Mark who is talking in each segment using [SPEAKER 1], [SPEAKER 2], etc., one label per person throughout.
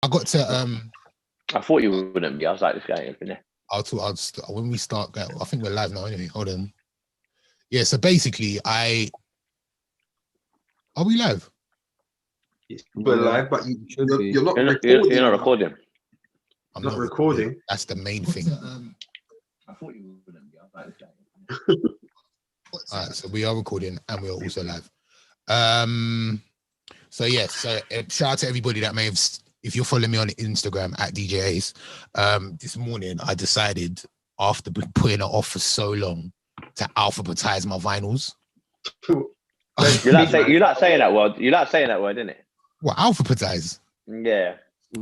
[SPEAKER 1] I got to
[SPEAKER 2] I thought you wouldn't be. I was like, this guy ain't been there.
[SPEAKER 1] when we start. I think we're live now. Anyway, hold on. Yeah. So basically, are we live?
[SPEAKER 3] We're live, but you're not recording.
[SPEAKER 2] You're not recording.
[SPEAKER 1] I'm
[SPEAKER 3] not recording.
[SPEAKER 1] That's the main thing.
[SPEAKER 2] I thought you wouldn't be. I was like, this guy ain't been there.
[SPEAKER 1] All right, so we are recording and we are also live. So shout out to everybody that may have, if you're following me on Instagram at DJ Ace, this morning I decided, after putting it off for so long, to alphabetize my vinyls.
[SPEAKER 2] You're not saying that word. You're not saying that word, innit?
[SPEAKER 1] What, alphabetize?
[SPEAKER 2] Yeah.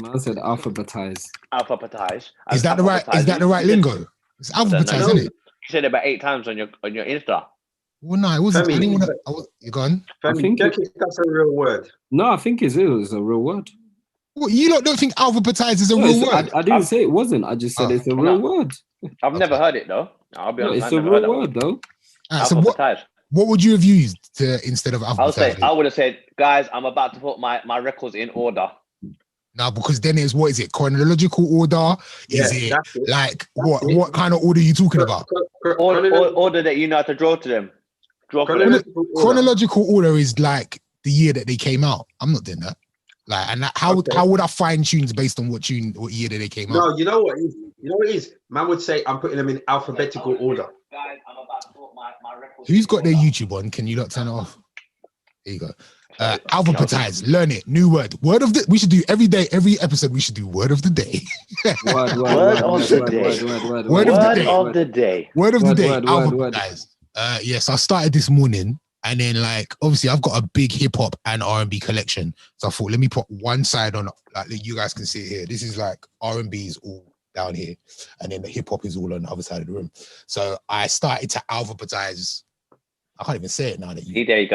[SPEAKER 4] I said alphabetize.
[SPEAKER 2] Alphabetize.
[SPEAKER 1] Is that the right lingo? It's alphabetize, isn't it?
[SPEAKER 2] You said it about 8 times on your Insta.
[SPEAKER 1] Well, no, it wasn't. I didn't want to. You gone?
[SPEAKER 3] I think that's a real word.
[SPEAKER 4] No, I think it is a real word.
[SPEAKER 1] What, you don't think alphabetize is a real word?
[SPEAKER 4] I didn't say it wasn't. I just said it's a real word.
[SPEAKER 2] I've never heard it though. I'll be honest.
[SPEAKER 4] It's a real word though.
[SPEAKER 1] So what would you have used instead of alphabetize?
[SPEAKER 2] I would have said, guys, I'm about to put my records in order.
[SPEAKER 1] No, because then it's, what is it? Chronological order? Is it like what kind of order are you talking about?
[SPEAKER 2] Order that you know how to draw to them.
[SPEAKER 1] Chronological order is like the year that they came out. I'm not doing that. Like, and how would I find tunes based on what year that they came out?
[SPEAKER 3] No, you know what it is? Man would say, I'm putting them in alphabetical order.
[SPEAKER 2] Guys, I'm about to put my records.
[SPEAKER 1] Who's got their YouTube on? Can you not turn it off? There you go. Alphabetize, learn it. New word. Word of the. We should do every day, every episode. We should do word of the day.
[SPEAKER 2] Word of the day.
[SPEAKER 1] Alphabetize. Yes, I started this morning, and then obviously I've got a big hip hop and R&B collection. So I thought, let me put one side on, you guys can see it here. This is R&B is all down here, and then the hip hop is all on the other side of the room. So I started to alphabetize. I can't even say it now that you.
[SPEAKER 2] There you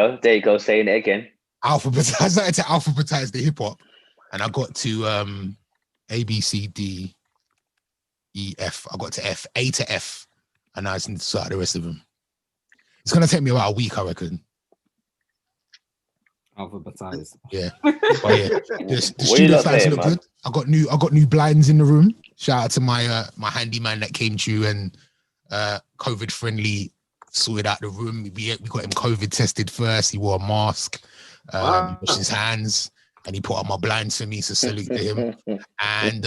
[SPEAKER 2] go, saying it again.
[SPEAKER 1] Alphabetize. I started to alphabetize the hip hop, and I got to A, B, C, D, E, F. I got to F, A to F, and I just need to start the rest of them. It's gonna take me about a week, I reckon.
[SPEAKER 4] Alphabetize.
[SPEAKER 1] Yeah, but the studio fans look good. I got new blinds in the room. Shout out to my handyman that came through and COVID friendly sorted out the room. We got him COVID tested first. He wore a mask, washed his hands, and he put up my blinds for me. So salute to him. And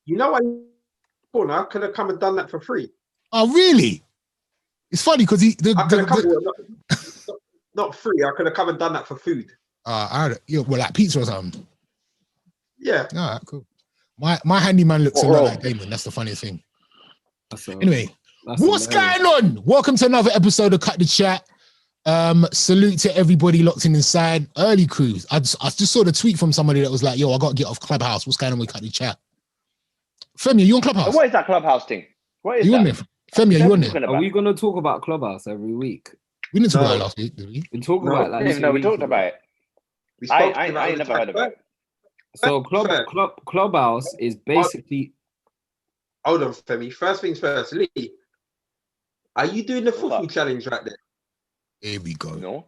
[SPEAKER 1] You
[SPEAKER 3] know what? I could have come and done that for free.
[SPEAKER 1] Oh really? It's funny because
[SPEAKER 3] not free. I could have come and done that for food.
[SPEAKER 1] Like pizza or something.
[SPEAKER 3] Yeah.
[SPEAKER 1] All right, cool. My handyman looks a lot like Damon. That's the funniest thing. Anyway, what's going on? Welcome to another episode of Cut the Chat. Salute to everybody locked inside. Early crews. I just saw the tweet from somebody that was like, "Yo, I got to get off Clubhouse. What's going on with Cut the Chat?" Femi, are you on Clubhouse?
[SPEAKER 2] What is that Clubhouse thing? What is
[SPEAKER 1] you
[SPEAKER 2] that?
[SPEAKER 1] On there? Femi, are you on there?
[SPEAKER 4] Are we going to talk about Clubhouse every week?
[SPEAKER 1] We didn't talk about it last week, did we?
[SPEAKER 4] We talked about it
[SPEAKER 2] we talked about it. I ain't never heard of it.
[SPEAKER 4] So Clubhouse is basically.
[SPEAKER 3] Hold on, Femi. First things first, Lee. Are you doing the fufu challenge right there?
[SPEAKER 1] Here we go.
[SPEAKER 2] No.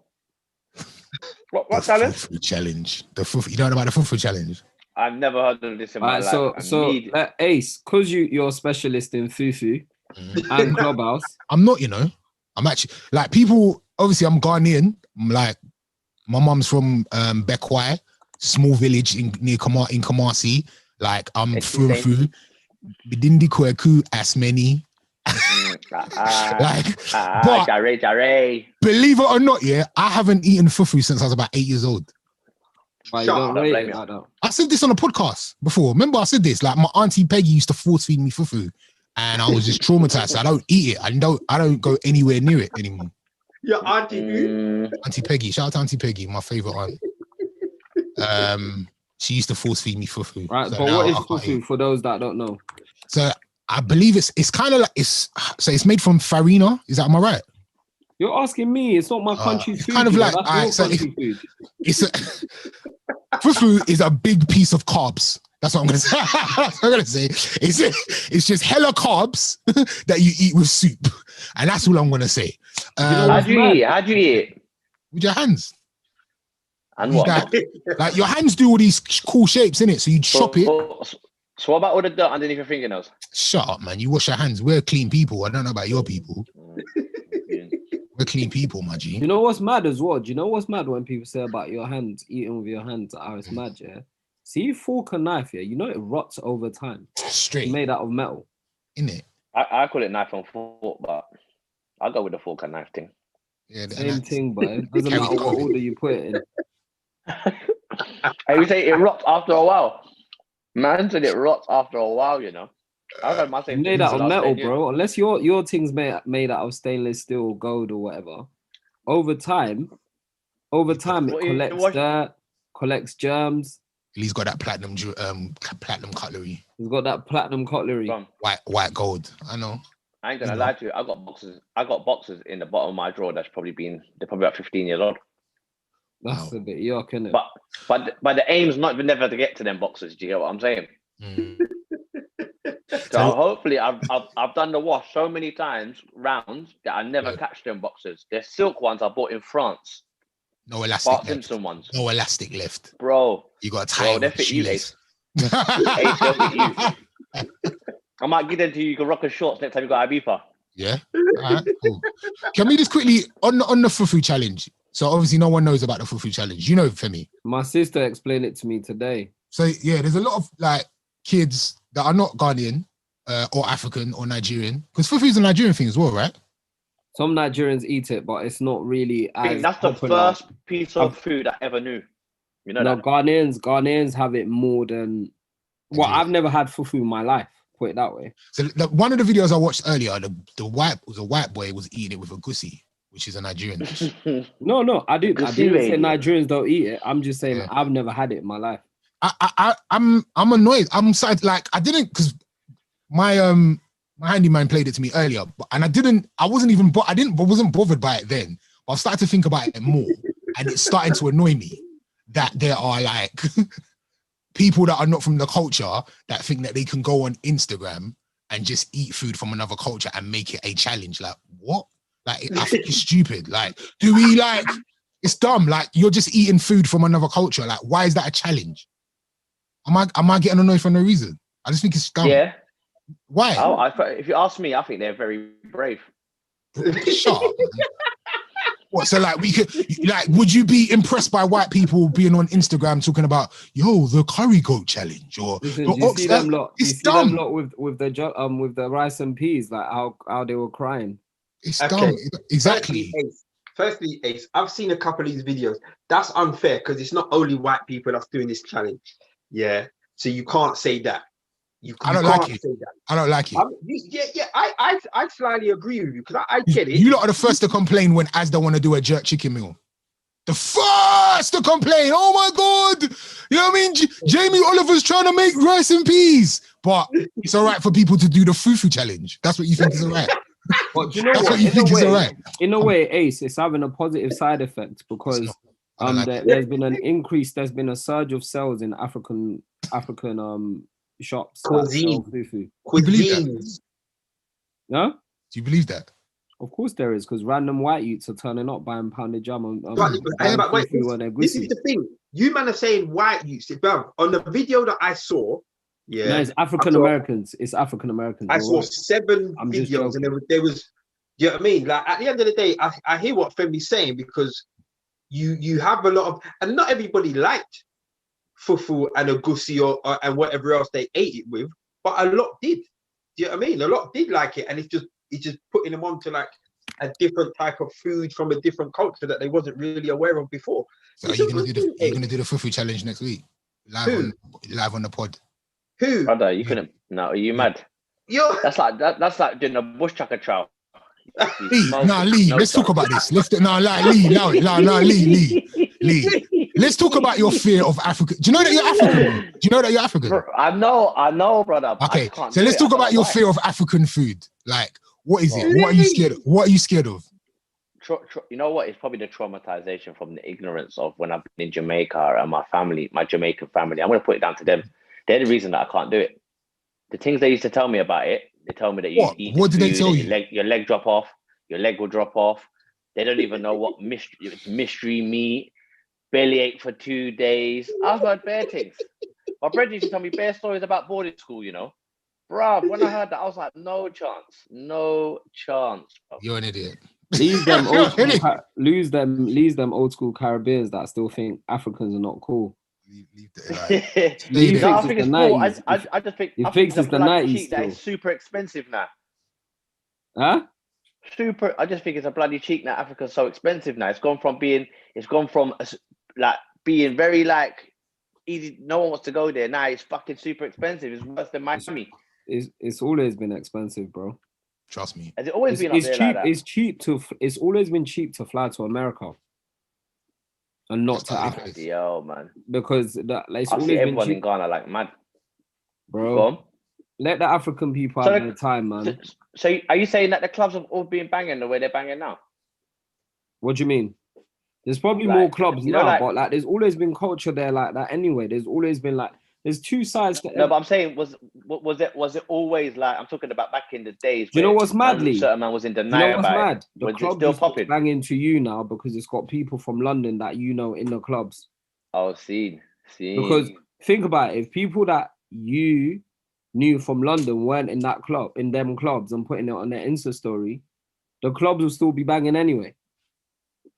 [SPEAKER 2] What challenge?
[SPEAKER 1] Fufu challenge. The fufu. You don't know about the fufu challenge?
[SPEAKER 2] I've never heard of this in my life.
[SPEAKER 4] So Ace, because you're a specialist in fufu and Clubhouse.
[SPEAKER 1] I'm not, I'm actually people. Obviously, I'm Ghanaian. I'm my mum's from Bekwai, small village near Kumasi. I'm through and through. Bidindi Kweku as many. Believe it or not, I haven't eaten fufu since I was about 8 years old.
[SPEAKER 4] I
[SPEAKER 1] said this on a podcast before. Remember, I said this. My auntie Peggy used to force feed me fufu, and I was just traumatized. So I don't eat it. I don't go anywhere near it anymore.
[SPEAKER 3] Your auntie who?
[SPEAKER 1] Auntie Peggy. Shout out to Auntie Peggy, my favorite aunt. She used to force feed me fufu.
[SPEAKER 4] Right, so but what is fufu for those that don't know?
[SPEAKER 1] So I believe it's kind of it's made from farina. Am I right?
[SPEAKER 4] You're asking me. It's not my country's food.
[SPEAKER 1] Kind of fufu is a big piece of carbs. That's what I'm gonna say. That's what I'm gonna say. It's just hella carbs that you eat with soup, and that's all I'm gonna say.
[SPEAKER 2] How do you eat?
[SPEAKER 1] With your hands.
[SPEAKER 5] And what?
[SPEAKER 1] Like your hands do all these cool shapes, innit? So you chop it.
[SPEAKER 5] So what about all the dirt underneath your fingernails?
[SPEAKER 1] Shut up, man. You wash your hands. We're clean people. I don't know about your people. We're clean people, my G.
[SPEAKER 4] You know what's mad as well? Do you know what's mad when people say about your hands, eating with your hands? Oh, it's mad, yeah? See, fork and knife, yeah? You know it rots over time.
[SPEAKER 1] Straight.
[SPEAKER 4] It's made out of metal.
[SPEAKER 1] Innit?
[SPEAKER 5] I call it knife and fork, but I'll go with the fork and knife thing.
[SPEAKER 1] Yeah,
[SPEAKER 4] Same thing, but it doesn't matter what order you put it in.
[SPEAKER 5] I would say it rots after a while. Man said it rots after a while, you know. I've had my same
[SPEAKER 4] Made out of metal, bro. Unless your thing's made out of stainless steel, gold, or whatever. Over time, it collects dirt, collects germs.
[SPEAKER 1] He's got that platinum cutlery.
[SPEAKER 4] He's got that platinum cutlery.
[SPEAKER 1] White gold. I know.
[SPEAKER 5] I ain't gonna lie to you. I got boxes in the bottom of my drawer that's probably about 15 years old.
[SPEAKER 4] That's a bit yuck, isn't it?
[SPEAKER 5] But the aim's not never to get to them boxes. Do you get what I'm saying? So hopefully I've done the wash so many times rounds that I never catch them boxes. They're silk ones I bought in France.
[SPEAKER 1] No elastic left.
[SPEAKER 5] Simpson ones.
[SPEAKER 1] No elastic left.
[SPEAKER 5] Bro.
[SPEAKER 1] You got to tie with shoelace.
[SPEAKER 5] I might get them to you. You can rock a shorts next time you got Ibiza.
[SPEAKER 1] Yeah. All right, cool. Can we just quickly on the fufu challenge? So obviously no one knows about the fufu challenge. You know, Femi.
[SPEAKER 4] My sister explained it to me today.
[SPEAKER 1] So yeah, there's a lot of like kids that are not Ghanaian or African or Nigerian, because fufu is a Nigerian thing as well, right?
[SPEAKER 4] Some Nigerians eat it, but it's not really as
[SPEAKER 5] that's the first piece of food I ever knew. You know that?
[SPEAKER 4] Ghanaians have it more than... Well, I've never had fufu in my life, put it that way.
[SPEAKER 1] So one of the videos I watched earlier, the white boy was eating it with a gussi, which is a Nigerian dish.
[SPEAKER 4] No, I didn't say Nigerians don't eat it. I'm just saying I've never had it in my life.
[SPEAKER 1] I'm annoyed. I'm sad, like I didn't, because my handyman played it to me earlier, and I wasn't bothered by it then. But I've started to think about it more, and it's starting to annoy me that there are like people that are not from the culture that think that they can go on Instagram and just eat food from another culture and make it a challenge. Like, what? Like, I think it's stupid. Like, it's dumb. Like, you're just eating food from another culture. Like, why is that a challenge? Am I getting annoyed for no reason? I just think it's dumb.
[SPEAKER 5] Yeah.
[SPEAKER 1] Why?
[SPEAKER 5] If you ask me, I think they're very brave.
[SPEAKER 1] Shut up. What, so like would you be impressed by white people being on Instagram talking about the curry goat challenge or
[SPEAKER 4] you see them lot with the rice and peas, like how they were crying.
[SPEAKER 1] It's dumb. Exactly.
[SPEAKER 3] Firstly, Ace, I've seen a couple of these videos. That's unfair because it's not only white people that's doing this challenge. Yeah. So you can't say that.
[SPEAKER 1] I don't like it. I don't like it.
[SPEAKER 3] I slightly agree with you because I get it.
[SPEAKER 1] You lot are the first to complain when Asda want to do a jerk chicken meal. The first to complain. Oh my God. You know what I mean? Jamie Oliver's trying to make rice and peas. But it's all right for people to do the fufu challenge. That's what you think is all right.
[SPEAKER 4] But you know what you think is all right. In a way, Ace, it's having a positive side effect because there's been an increase, there's been a surge of sales in African shops.
[SPEAKER 3] Cuisine.
[SPEAKER 1] Cuisines.
[SPEAKER 4] No?
[SPEAKER 1] Do you believe that?
[SPEAKER 4] Of course there is, because random white youths are turning up buying pounded jam
[SPEAKER 3] this is the thing. You man are saying white youths. On the video that I saw,
[SPEAKER 4] no, it's African Americans. It's African Americans.
[SPEAKER 3] I saw 7 videos, and there was, you know what I mean? Like at the end of the day, I hear what Femi's saying because you have a lot of, and not everybody liked fufu and a gussi or and whatever else they ate it with, but a lot did. Do you know what I mean? A lot did like it, and it's just putting them on to like a different type of food from a different culture that they wasn't really aware of before.
[SPEAKER 1] So are you gonna do the fufu challenge next week? Live on the pod.
[SPEAKER 3] Who?
[SPEAKER 5] Brother, you couldn't. No, are you mad? That's like doing a bush chucker trial.
[SPEAKER 1] Lee, let's talk about this. Lee. Let's talk about your fear of Africa. Do you know that you're African?
[SPEAKER 5] I know, brother.
[SPEAKER 1] Okay, so let's talk about your fear of African food. Like, what is it? What are you scared of? What are you scared of?
[SPEAKER 5] You know what? It's probably the traumatization from the ignorance of when I've been in Jamaica and my Jamaican family. I'm going to put it down to them. They're the reason that I can't do it. The things they used to tell me about it, they tell me that you eat
[SPEAKER 1] what did they tell you?
[SPEAKER 5] Your leg drop off, your leg will drop off. They don't even know what mystery meat. bellyache for 2 days. I've heard bare things. My brother used to tell me bare stories about boarding school, you know. Bruv, when I heard that, I was like, no chance. No chance. Bro.
[SPEAKER 1] You're an idiot.
[SPEAKER 4] Leave them old school Caribbeans that still think Africans are not cool.
[SPEAKER 1] Leave
[SPEAKER 5] No, I think it's cool. I just think
[SPEAKER 4] it's the 90s.
[SPEAKER 5] That is super expensive now.
[SPEAKER 4] Huh?
[SPEAKER 5] I just think it's a bloody cheek now. Africa's so expensive now. It's gone from being like being very like easy. No one wants to go there. Now it's fucking super expensive. It's worse than Miami.
[SPEAKER 4] It's always been expensive, bro.
[SPEAKER 1] Trust me.
[SPEAKER 5] Has it always been up there
[SPEAKER 4] cheap?
[SPEAKER 5] Like that?
[SPEAKER 4] It's always been cheap to fly to America, and not to Africa.
[SPEAKER 5] Yo, man.
[SPEAKER 4] Because it's
[SPEAKER 5] always
[SPEAKER 4] been
[SPEAKER 5] everyone
[SPEAKER 4] cheap.
[SPEAKER 5] in Ghana like mad,
[SPEAKER 4] bro. Let the African people have their time, man.
[SPEAKER 5] So are you saying that the clubs have all been banging the way they're banging now?
[SPEAKER 4] What do you mean? There's probably more clubs now, but like there's always been culture there like that anyway. There's always been like there's two sides to
[SPEAKER 5] No, but I'm saying was it always like I'm talking about back in the days?
[SPEAKER 4] Do you know what's madly?
[SPEAKER 5] Certain man was in denial about it.
[SPEAKER 4] The club still popping banging to you now because it's got people from London that you know in the clubs.
[SPEAKER 5] Oh, see.
[SPEAKER 4] Because think about it, if people that you knew from London weren't in that club, in them clubs, and putting it on their Insta story, the clubs will still be banging anyway.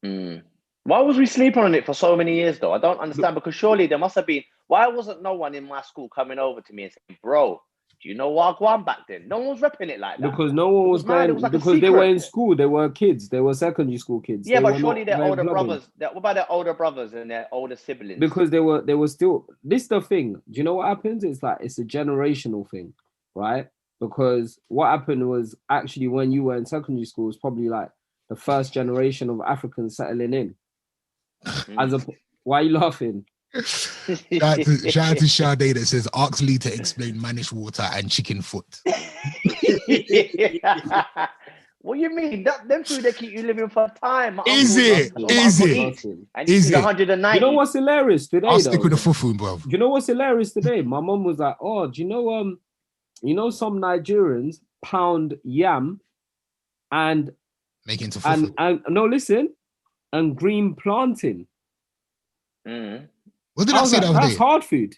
[SPEAKER 5] Why was we sleeping on it for so many years though? I don't understand, because surely there must have been. Why wasn't no one in my school coming over to me and saying, bro, do you know Wagwan back then? No one was repping it like that.
[SPEAKER 4] Because no one was going, because they were in school, they were kids, they were secondary school kids.
[SPEAKER 5] Yeah, but surely their older brothers, what about their older brothers and their older siblings?
[SPEAKER 4] Because they were still, this is the thing. Do you know what happens? It's like, it's a generational thing, right? Because what happened was actually when you were in secondary school, it was probably like the first generation of Africans settling in. Why are you laughing?
[SPEAKER 1] Shout out to Sade that says, ask Lee to explain manish water and chicken foot.
[SPEAKER 5] What do you mean? Them two, they keep you living for time.
[SPEAKER 1] Is it?
[SPEAKER 5] And is it? 190.
[SPEAKER 4] You know what's hilarious today?
[SPEAKER 1] I'll stick with the fufu, bro.
[SPEAKER 4] You know what's hilarious today? My mom was like, oh, do you know some Nigerians pound yam and
[SPEAKER 1] make into fufu.
[SPEAKER 4] And no, listen, and green plantain.
[SPEAKER 1] What did I say the other day?
[SPEAKER 4] That's hard food.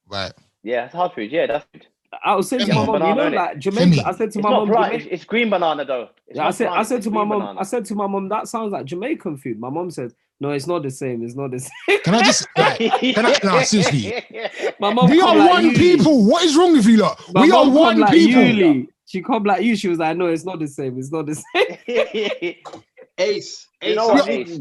[SPEAKER 1] Right.
[SPEAKER 5] Yeah, it's hard food. Yeah, that's food.
[SPEAKER 4] I was saying to my mom, you know, like Jamaica. I said to my mom,
[SPEAKER 5] it's green banana though.
[SPEAKER 4] I said to my mom, that sounds like Jamaican food. My mom said, no, it's not the same. It's not the same.
[SPEAKER 1] Can I just no, seriously?
[SPEAKER 4] My mom,
[SPEAKER 1] we are one people. What is wrong with you lot? We are one people.
[SPEAKER 4] She come like you. She was like, no, it's not the same. It's not the same.
[SPEAKER 3] Ace.
[SPEAKER 5] You know what, Ace?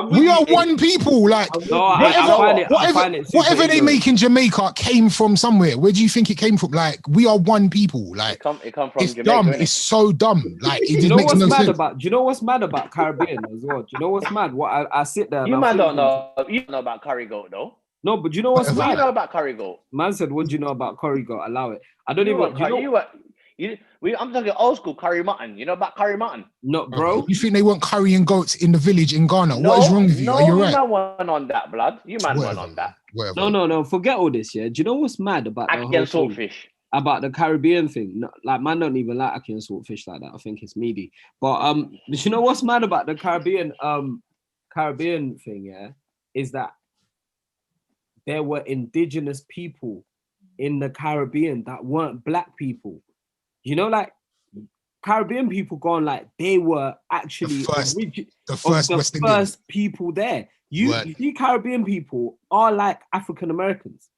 [SPEAKER 1] We are one people. Like whatever they make in Jamaica came from somewhere. Where do you think it came from? Like, we are one people. Like,
[SPEAKER 5] it come from
[SPEAKER 1] it's
[SPEAKER 5] Jamaica,
[SPEAKER 1] dumb.
[SPEAKER 5] Innit?
[SPEAKER 1] It's so dumb. Like, it
[SPEAKER 4] just
[SPEAKER 1] makes no sense.
[SPEAKER 4] Do you know what's mad about Caribbean as well? Do you know what's mad? What I sit there.
[SPEAKER 5] You man don't know. You don't know about curry goat though.
[SPEAKER 4] No, but do you know what's mad?
[SPEAKER 5] You know about curry goat.
[SPEAKER 4] Man said, "What do you know about curry goat?" Allow it. I don't even.
[SPEAKER 5] I'm talking old school curry mutton. You know about curry mutton?
[SPEAKER 4] No, bro.
[SPEAKER 1] You think they want curry and goats in the village in Ghana? What is wrong with you? Are you right?
[SPEAKER 5] No, man on that, blood. You man went on that.
[SPEAKER 1] Whatever.
[SPEAKER 4] No. Forget all this. Yeah. Do you know what's mad about
[SPEAKER 5] ackee and saltfish?
[SPEAKER 4] About the Caribbean thing? No, like, man don't even like ackee and saltfish like that. I think it's meaty. But do you know what's mad about the Caribbean thing? Yeah, is that there were indigenous people in the Caribbean that weren't black people. You know, like Caribbean people gone like they were actually the first people there. You see, Caribbean people are like African Americans,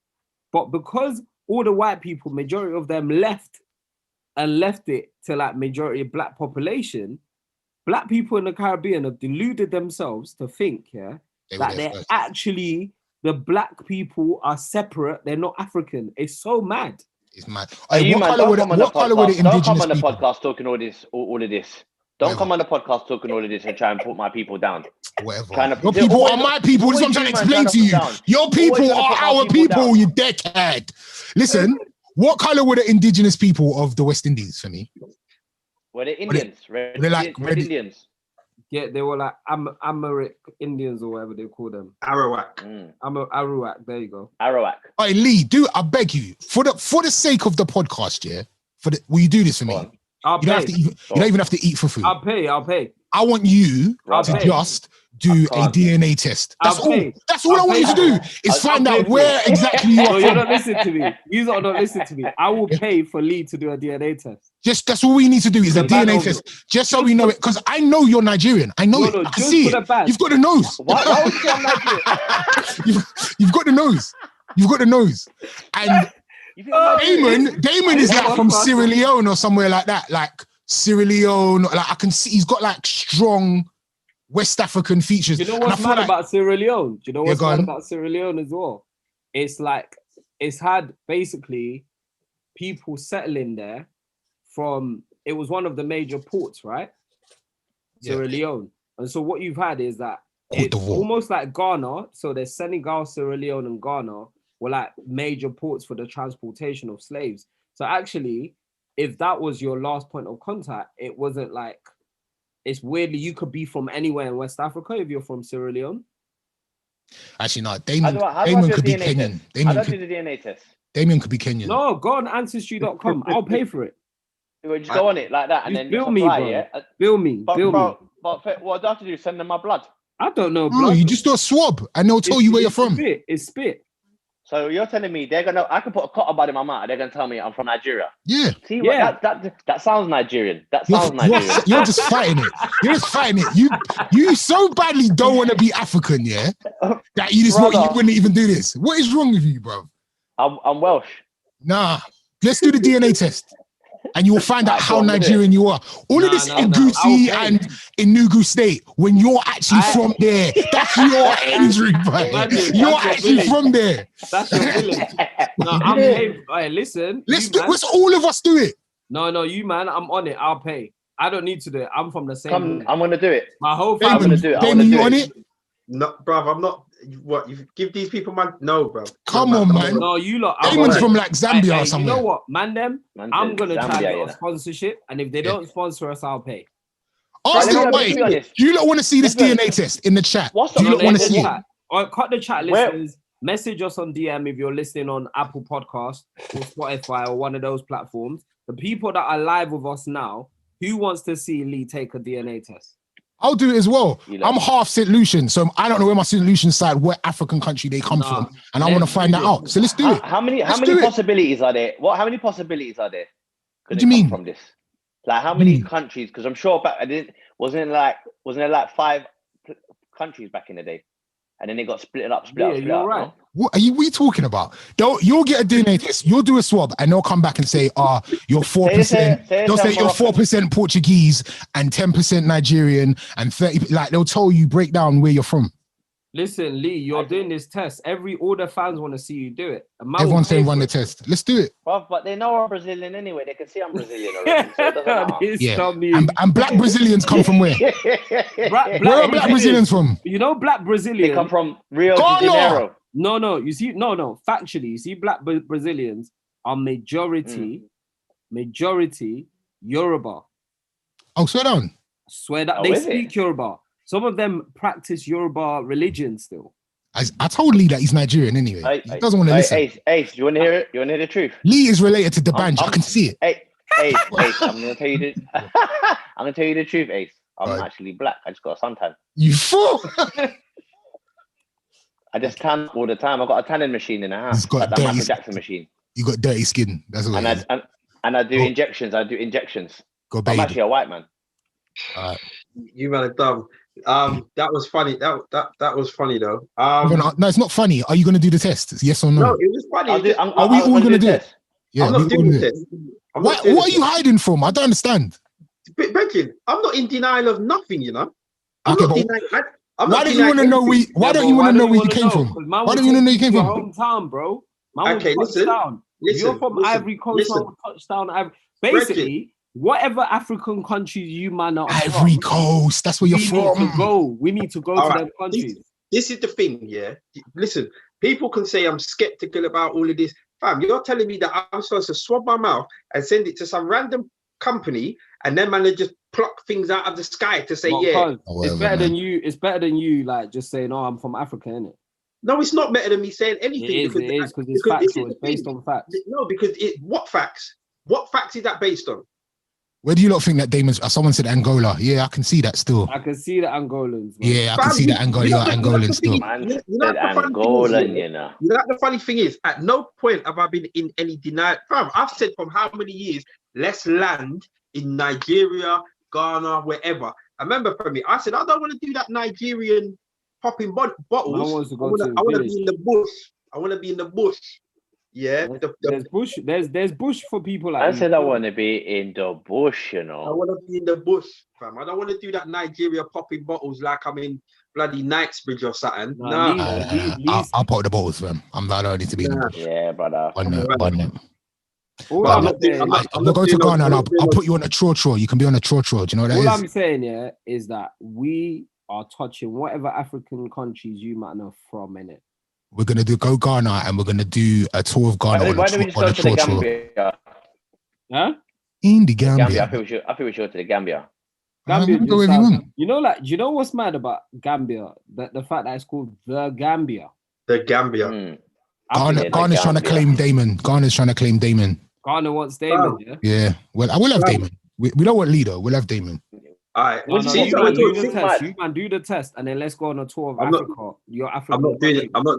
[SPEAKER 4] but because all the white people, majority of them left it to like majority of black population, black people in the Caribbean have deluded themselves to think that they're actually the black people are separate. They're not African. It's so mad.
[SPEAKER 1] It's mad. What color were the indigenous
[SPEAKER 5] Don't come on the
[SPEAKER 1] people?
[SPEAKER 5] podcast talking all of this. Don't come on the podcast talking all of this and try and put my people down.
[SPEAKER 1] Whatever. Your people are my people. This is what I'm trying to explain to you. Your people are our people, you dickhead. Listen, what color were the indigenous people of the West Indies for me?
[SPEAKER 5] Were they Indians? Red Indians?
[SPEAKER 4] Yeah, they were like Amharic Indians or whatever they call them.
[SPEAKER 3] Arawak.
[SPEAKER 4] Arawak. There you go.
[SPEAKER 5] Arawak.
[SPEAKER 1] All right, Lee, I beg you, for the sake of the podcast, will you do this for me?
[SPEAKER 4] I'll
[SPEAKER 1] you
[SPEAKER 4] pay.
[SPEAKER 1] don't even have to eat for food.
[SPEAKER 4] I'll pay.
[SPEAKER 1] I want you to just do a DNA test. That's all. That's all I want you to do is find out where exactly you are from.
[SPEAKER 4] You're not listening to me. You are not listening to me. I will pay for Lee to do a DNA test.
[SPEAKER 1] Just that's all we need to do is a DNA test, just so we know it. Because I know you're Nigerian. I know it. I can see it. You've got the nose.
[SPEAKER 5] Why would you say I'm Nigerian?
[SPEAKER 1] You've got the nose. You've got the nose. And Damon is like from Sierra Leone or somewhere like that. Like Sierra Leone. Like I can see he's got like strong West African features.
[SPEAKER 4] You know what's mad about Sierra Leone? Do you know what's mad about Sierra Leone as well? It's like it's had basically people settling there from. It was one of the major ports, right? Sierra Leone. And so what you've had is that it's almost like Ghana. So there's Senegal, Sierra Leone, and Ghana were like major ports for the transportation of slaves. So actually, if that was your last point of contact, it wasn't like, it's weirdly, you could be from anywhere in West Africa if you're from Sierra Leone.
[SPEAKER 1] Actually, no, Damon could be Kenyan.
[SPEAKER 5] How do the DNA test?
[SPEAKER 1] Damon could be Kenyan.
[SPEAKER 4] No, go on Ancestry.com. I'll pay for it.
[SPEAKER 5] We'll just go on it like that and then
[SPEAKER 4] bill me, bro.
[SPEAKER 5] Yeah?
[SPEAKER 4] Bill me.
[SPEAKER 5] But what do I have to do? Send them my blood?
[SPEAKER 4] I don't know,
[SPEAKER 1] bro. You just do a swab and they'll tell you where you're from.
[SPEAKER 4] It's spit.
[SPEAKER 5] So you're telling me I can put a cotton bud in my mouth. They're gonna tell me I'm from Nigeria.
[SPEAKER 1] Yeah.
[SPEAKER 5] See, that sounds Nigerian. That sounds Nigerian.
[SPEAKER 1] You're just fighting it. You're just fighting it. You so badly don't want to be African, yeah, that you wouldn't even do this. What is wrong with you, bro?
[SPEAKER 5] I'm Welsh.
[SPEAKER 1] Nah, let's do the DNA test. And you will find out how Nigerian you are. All of this in Goosey and in Nugu State, when you're actually from there, that's your injury, bro. You're actually from there.
[SPEAKER 4] That's your village. No, I'm paying. Right, listen.
[SPEAKER 1] Let's all of us do it.
[SPEAKER 4] No, you man, I'm on it. I'll pay. I don't need to do it. I'm from the same.
[SPEAKER 5] I'm gonna do it.
[SPEAKER 4] My whole family.
[SPEAKER 5] I'm gonna do it.
[SPEAKER 1] Damon, you on it?
[SPEAKER 3] No, bro, I'm not. What you give these people, man? No, bro.
[SPEAKER 1] Come on, man.
[SPEAKER 4] No, you lot.
[SPEAKER 1] Damon's from like Zambia or somewhere.
[SPEAKER 4] You know what, man? I'm gonna try to get a sponsorship, and if they don't sponsor us, I'll pay.
[SPEAKER 1] Wait. You don't want to see this DNA test in the chat? Do you not want to see it?
[SPEAKER 4] Or cut the chat, listeners. Message us on DM if you're listening on Apple Podcast or Spotify or one of those platforms. The people that are live with us now, who wants to see Lee take a DNA test?
[SPEAKER 1] I'll do it as well. I'm half St. Lucian, so I don't know where my St. Lucian side, what African country they come from, and I want to find that out. So let's do it.
[SPEAKER 5] How many possibilities are there? How many possibilities are there?
[SPEAKER 1] What do you mean
[SPEAKER 5] from this? Like how many countries? Because I'm sure wasn't there like 5 countries back in the day, and then they got split up.
[SPEAKER 4] You're right.
[SPEAKER 1] What are you talking about? You'll get a DNA test, you'll do a swab, and they'll come back and say, you're 4%. They'll say you're 4% Portuguese and 10% Nigerian and 30%. Like they'll tell you, break down where you're from.
[SPEAKER 4] Listen, Lee, you're doing this test. All the fans want to see you do it.
[SPEAKER 1] Everyone's saying run the test. Let's do it.
[SPEAKER 5] Well, but they know I'm Brazilian anyway. They can see I'm Brazilian already. So it doesn't
[SPEAKER 1] matter. And black Brazilians come from where? Where are black Brazilians from?
[SPEAKER 4] You know, black Brazilians.
[SPEAKER 5] They come from Rio de Janeiro.
[SPEAKER 4] No. You see, factually, you see, black Brazilians are majority Yoruba.
[SPEAKER 1] Oh, swear down.
[SPEAKER 4] Swear that they speak Yoruba. Some of them practice Yoruba religion still.
[SPEAKER 1] I told Lee that he's Nigerian anyway. He doesn't want to listen.
[SPEAKER 5] Ace, you want to hear it? You want to hear the truth?
[SPEAKER 1] Lee is related to the band. I can see it.
[SPEAKER 5] Ace, I'm going to tell you the truth, Ace. I'm actually black. I just got a suntan.
[SPEAKER 1] You fool!
[SPEAKER 5] I just tan all the time. I got a tanning machine in the house.
[SPEAKER 1] He's got
[SPEAKER 5] like that Michael Jackson machine.
[SPEAKER 1] You got dirty skin. That's what it is.
[SPEAKER 5] And I do injections. I'm actually a white man.
[SPEAKER 3] You man are dumb. That was funny. That was funny though.
[SPEAKER 1] No, it's not funny. Are you going to do the test? Yes or no?
[SPEAKER 3] No, it was funny.
[SPEAKER 1] Are we all going to do it? Yeah,
[SPEAKER 3] I'm not doing the test.
[SPEAKER 1] What are you hiding from? I don't understand.
[SPEAKER 3] Brethren, I'm not in denial of nothing, you know.
[SPEAKER 1] Why don't you want to know where you came from? Why don't you want to know you came from?
[SPEAKER 4] Hometown, bro.
[SPEAKER 3] Okay, listen.
[SPEAKER 4] You're from Ivory Coast, touchdown. Basically, whatever African countries you man are
[SPEAKER 1] Ivory Coast, that's where you're from.
[SPEAKER 4] We need to go to them countries.
[SPEAKER 3] This is the thing, yeah. Listen, people can say I'm skeptical about all of this. Fam, you're telling me that I'm supposed to swab my mouth and send it to some random company, and then man, they just pluck things out of the sky to say,
[SPEAKER 4] it's better than you. It's better than you, like just saying, I'm from Africa, innit?
[SPEAKER 3] No, it's not better than me saying anything.
[SPEAKER 4] It is because it's factual. It's based on facts.
[SPEAKER 3] No, because what facts? What facts is that based on?
[SPEAKER 1] Where do you lot think that Damon's? Someone said Angola. Yeah, I can see that still.
[SPEAKER 4] I can see the Angolans. Man.
[SPEAKER 1] Yeah, I can see that Angolan still.
[SPEAKER 5] Angolan, you know.
[SPEAKER 3] You know the funny thing is, at no point have I been in any denial. Fam, I've said from how many years, let's land in Nigeria, Ghana, wherever. I remember for me, I said, I don't want to do that Nigerian popping bottles. I want to be in the bush. I want to be in the bush. Yeah,
[SPEAKER 4] there's bush. There's bush for people like.
[SPEAKER 5] I said I want to be in the bush, you know.
[SPEAKER 3] I want to be in the bush, fam. I don't want to do that Nigeria popping bottles like I'm in bloody Knightsbridge or something.
[SPEAKER 1] I'll pop the bottles, fam. I'm not only to be in the bush.
[SPEAKER 5] Yeah, brother.
[SPEAKER 1] One them. I'll go to Ghana and I'll put you on a trotro. You can be on a trotro. Do you know what that is?
[SPEAKER 4] All I'm saying, yeah, is that we are touching whatever African countries you might know from, innit?
[SPEAKER 1] We're gonna go Ghana and we're gonna do a tour of Ghana on a trotro.
[SPEAKER 4] Huh?
[SPEAKER 1] In the Gambia.
[SPEAKER 5] I think we should go to the Gambia.
[SPEAKER 4] Gambia you know, like, you know what's mad about Gambia? The fact that it's called the Gambia.
[SPEAKER 3] The Gambia.
[SPEAKER 1] Ghana's trying to claim Damon. Ghana
[SPEAKER 4] wants Damon, yeah?
[SPEAKER 1] Yeah. Well, I will have Damon. We don't want leader. We'll have Damon.
[SPEAKER 3] All right.
[SPEAKER 4] You do the test, and then let's go on a tour of Africa.
[SPEAKER 3] I'm not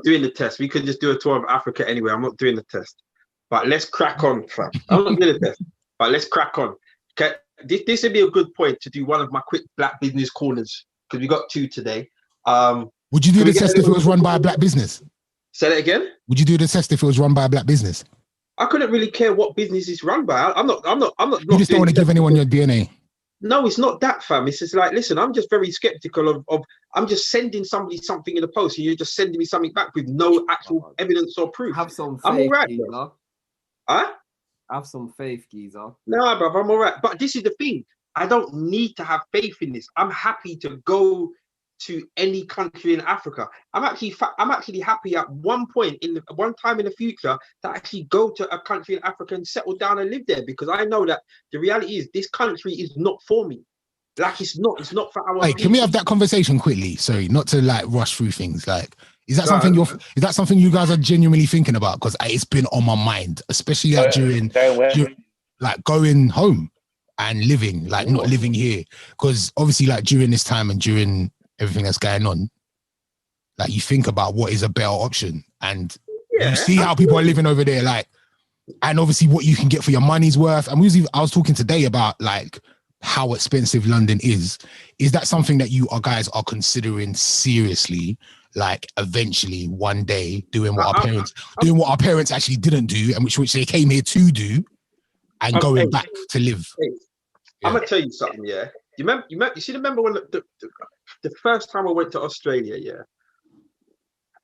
[SPEAKER 3] doing the test. We could just do a tour of Africa anyway. I'm not doing the test. But let's crack on, fam. I'm not doing the test. But let's crack on. Okay. This would be a good point to do one of my quick black business corners, because we got 2 today.
[SPEAKER 1] Would you do the test if it was run by a black business?
[SPEAKER 3] Say that again?
[SPEAKER 1] Would you do the test if it was run by a black business?
[SPEAKER 3] I couldn't really care what business it's run by. I'm not.
[SPEAKER 1] You just don't want to give anyone your DNA.
[SPEAKER 3] No, it's not that, fam. It's just like, listen, I'm just very skeptical of I'm just sending somebody something in the post and you're just sending me something back with no actual evidence or proof.
[SPEAKER 4] Have some faith,
[SPEAKER 3] I'm all right,
[SPEAKER 4] geezer.
[SPEAKER 3] Huh?
[SPEAKER 4] Have some faith, geezer.
[SPEAKER 3] No, bro, I'm all right. But this is the thing. I don't need to have faith in this. I'm happy to go to any country in Africa. I'm actually happy at one time in the future to actually go to a country in Africa and settle down and live there, because I know that the reality is this country is not for me. Like it's not for our.
[SPEAKER 1] Can we have that conversation quickly? Sorry, not to like rush through things. Like, is that something you guys are genuinely thinking about? Because it's been on my mind, especially like during like going home and living, like not living here. Because obviously, like during this time and during everything that's going on, like you think about what is a better option, and you see how people are living over there, like, and obviously what you can get for your money's worth. And I was talking today about like how expensive London is. Is that something that you guys are considering seriously, like eventually one day doing what our parents actually didn't do, and which they came here to do, and going back to live?
[SPEAKER 3] I'm gonna tell you something. Yeah, you remember when the first time I went to Australia, yeah,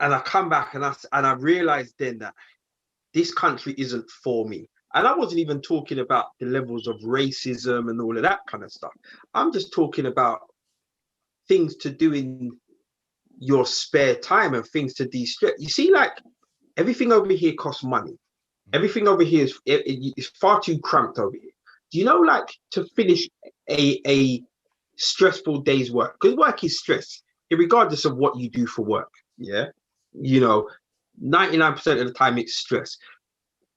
[SPEAKER 3] and I come back and I realized then that this country isn't for me. And I wasn't even talking about the levels of racism and all of that kind of stuff. I'm just talking about things to do in your spare time and things to de-stress. You see, like, everything over here costs money. Everything over here is far too cramped over here. Do you know, like, to finish a stressful day's work, because work is stress, regardless of what you do for work, yeah? You know, 99% of the time it's stress.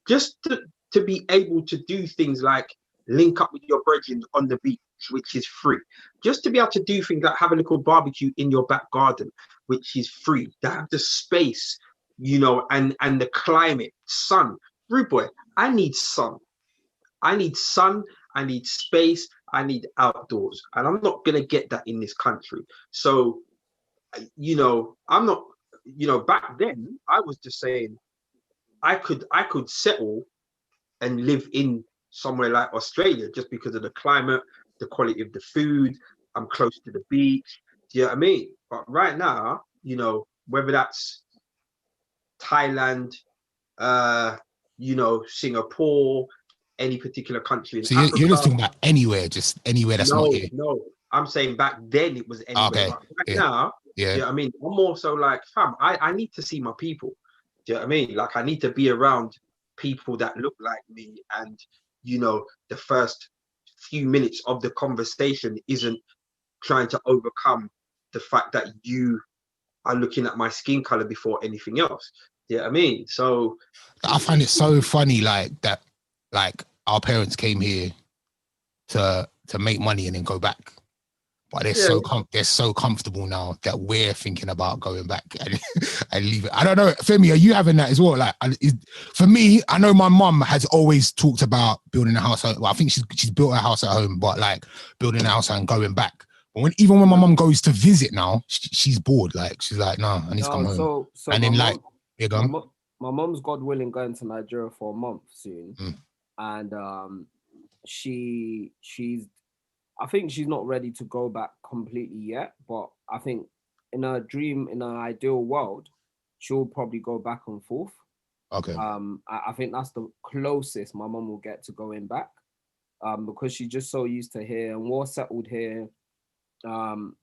[SPEAKER 3] Just to be able to do things like link up with your brethren on the beach, which is free. Just to be able to do things like have a little barbecue in your back garden, which is free. To have the space, you know, and the climate, sun. Rude boy, I need sun. I need sun, I need space, I need outdoors. And I'm not going to get that in this country. So, you know, I'm not, you know, back then I was just saying I could settle and live in somewhere like Australia just because of the climate, the quality of the food. I'm close to the beach. Do you know what I mean? But right now, you know, whether that's Thailand, you know, Singapore, any particular country in Africa.
[SPEAKER 1] You're just talking about anywhere that's not here.
[SPEAKER 3] No, I'm saying back then it was anywhere.
[SPEAKER 1] Okay.
[SPEAKER 3] Right now, you know what I mean? I'm also like, fam, I need to see my people. Do you know what I mean? Like, I need to be around people that look like me, and you know, the first few minutes of the conversation isn't trying to overcome the fact that you are looking at my skin color before anything else. Do you know what I mean? So
[SPEAKER 1] I find it so funny, like that, like our parents came here to make money and then go back. But they're so comfortable now that we're thinking about going back and leave it. I don't know, Femi, are you having that as well? Like, for me, I know my mum has always talked about building a house. Well, I think she's built a house at home, but like building a house and going back. But even when my mum goes to visit now, she's bored. Like, she's like, no, I need to come home.
[SPEAKER 4] So
[SPEAKER 1] and then like, you're gone.
[SPEAKER 4] My mum's, God willing, going to Nigeria for a month soon, and she's. I think she's not ready to go back completely yet, but I think in her dream, in her ideal world, she'll probably go back and forth.
[SPEAKER 1] Okay.
[SPEAKER 4] I think that's the closest my mum will get to going back, because she's just so used to here and more settled here, and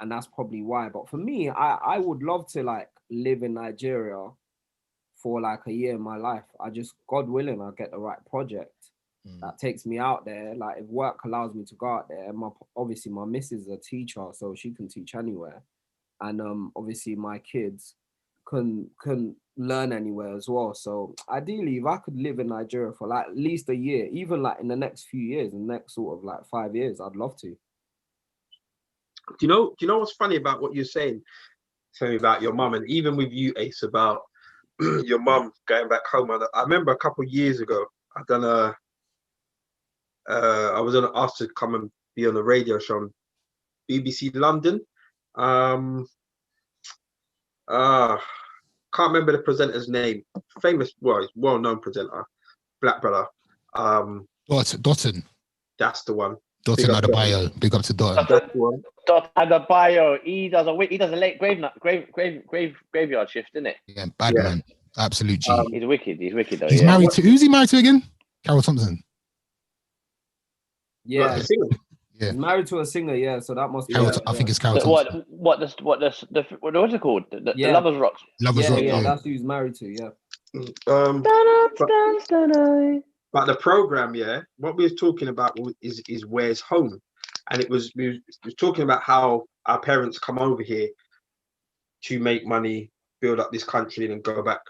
[SPEAKER 4] that's probably why. But for me, I would love to like live in Nigeria for like a year in my life. God willing, I'll get the right project that takes me out there. Like if work allows me to go out there, obviously my missus is a teacher, so she can teach anywhere, and obviously my kids can learn anywhere as well. So ideally, if I could live in Nigeria for like at least a year, even like in the next few years, the next sort of like 5 years, I'd love to.
[SPEAKER 3] Do you know what's funny about what you're saying? Tell me about your mum, and even with you, Ace, about your mum going back home. I remember a couple of years ago, I was asked to come and be on a radio show on BBC London. Can't remember the presenter's name. Famous, well-known presenter, black brother.
[SPEAKER 1] Dotton.
[SPEAKER 3] That's the one.
[SPEAKER 1] Dotton Adebayo. Big up to Dotton.
[SPEAKER 3] That's the one.
[SPEAKER 5] Dotton Adebayo. He does a late graveyard shift, isn't it?
[SPEAKER 1] Yeah, bad man. Absolute G.
[SPEAKER 5] He's wicked. He's wicked though.
[SPEAKER 1] He's married to. Who's he married to again? Carol Thompson.
[SPEAKER 4] Yeah.
[SPEAKER 1] Yeah.
[SPEAKER 4] He's married to a singer, yeah. So that must be.
[SPEAKER 1] I think it's Carol Thompson.
[SPEAKER 5] What's it called? The Lovers Rock.
[SPEAKER 1] Lovers Rock.
[SPEAKER 4] Yeah, that's who he's married to. Yeah.
[SPEAKER 3] But the program, what we was talking about is Where's Home, and we was talking about how our parents come over here to make money, build up this country, and then go back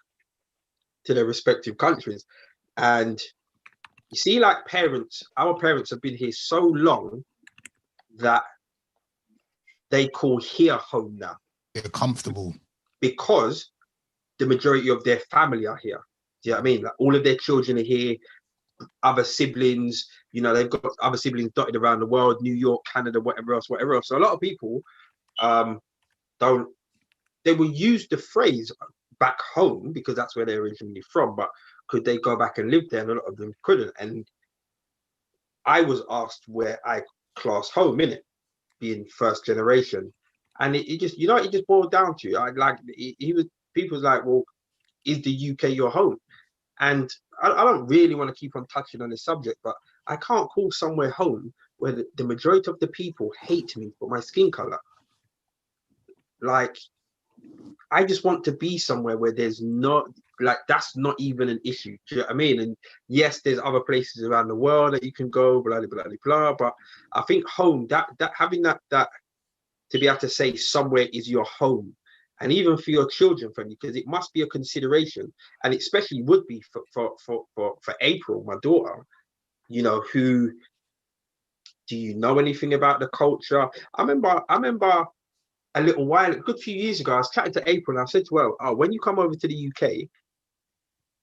[SPEAKER 3] to their respective countries. And you see, like our parents have been here so long that they call here home now.
[SPEAKER 1] They're comfortable.
[SPEAKER 3] Because the majority of their family are here. Do you know what I mean? Like all of their children are here, other siblings, they've got other siblings dotted around the world, New York, Canada, whatever else. So a lot of people they will use the phrase back home because that's where they're originally from, but could they go back and live there? And a lot of them couldn't. And I was asked where I class home, in it, being first generation. And it just, it just boiled down to, people's like, well, is the UK your home? And I don't really want to keep on touching on this subject, but I can't call somewhere home where the majority of the people hate me for my skin color. Like, I just want to be somewhere where there's not, like, that's not even an issue. Do you know what I mean? And yes, there's other places around the world that you can go, blah, blah, blah, blah. But I think home, that having that to be able to say somewhere is your home, and even for your children, because it must be a consideration, and it especially would be for April, my daughter, who, do you know anything about the culture? I remember a good few years ago, I was chatting to April and I said to her, oh, when you come over to the UK,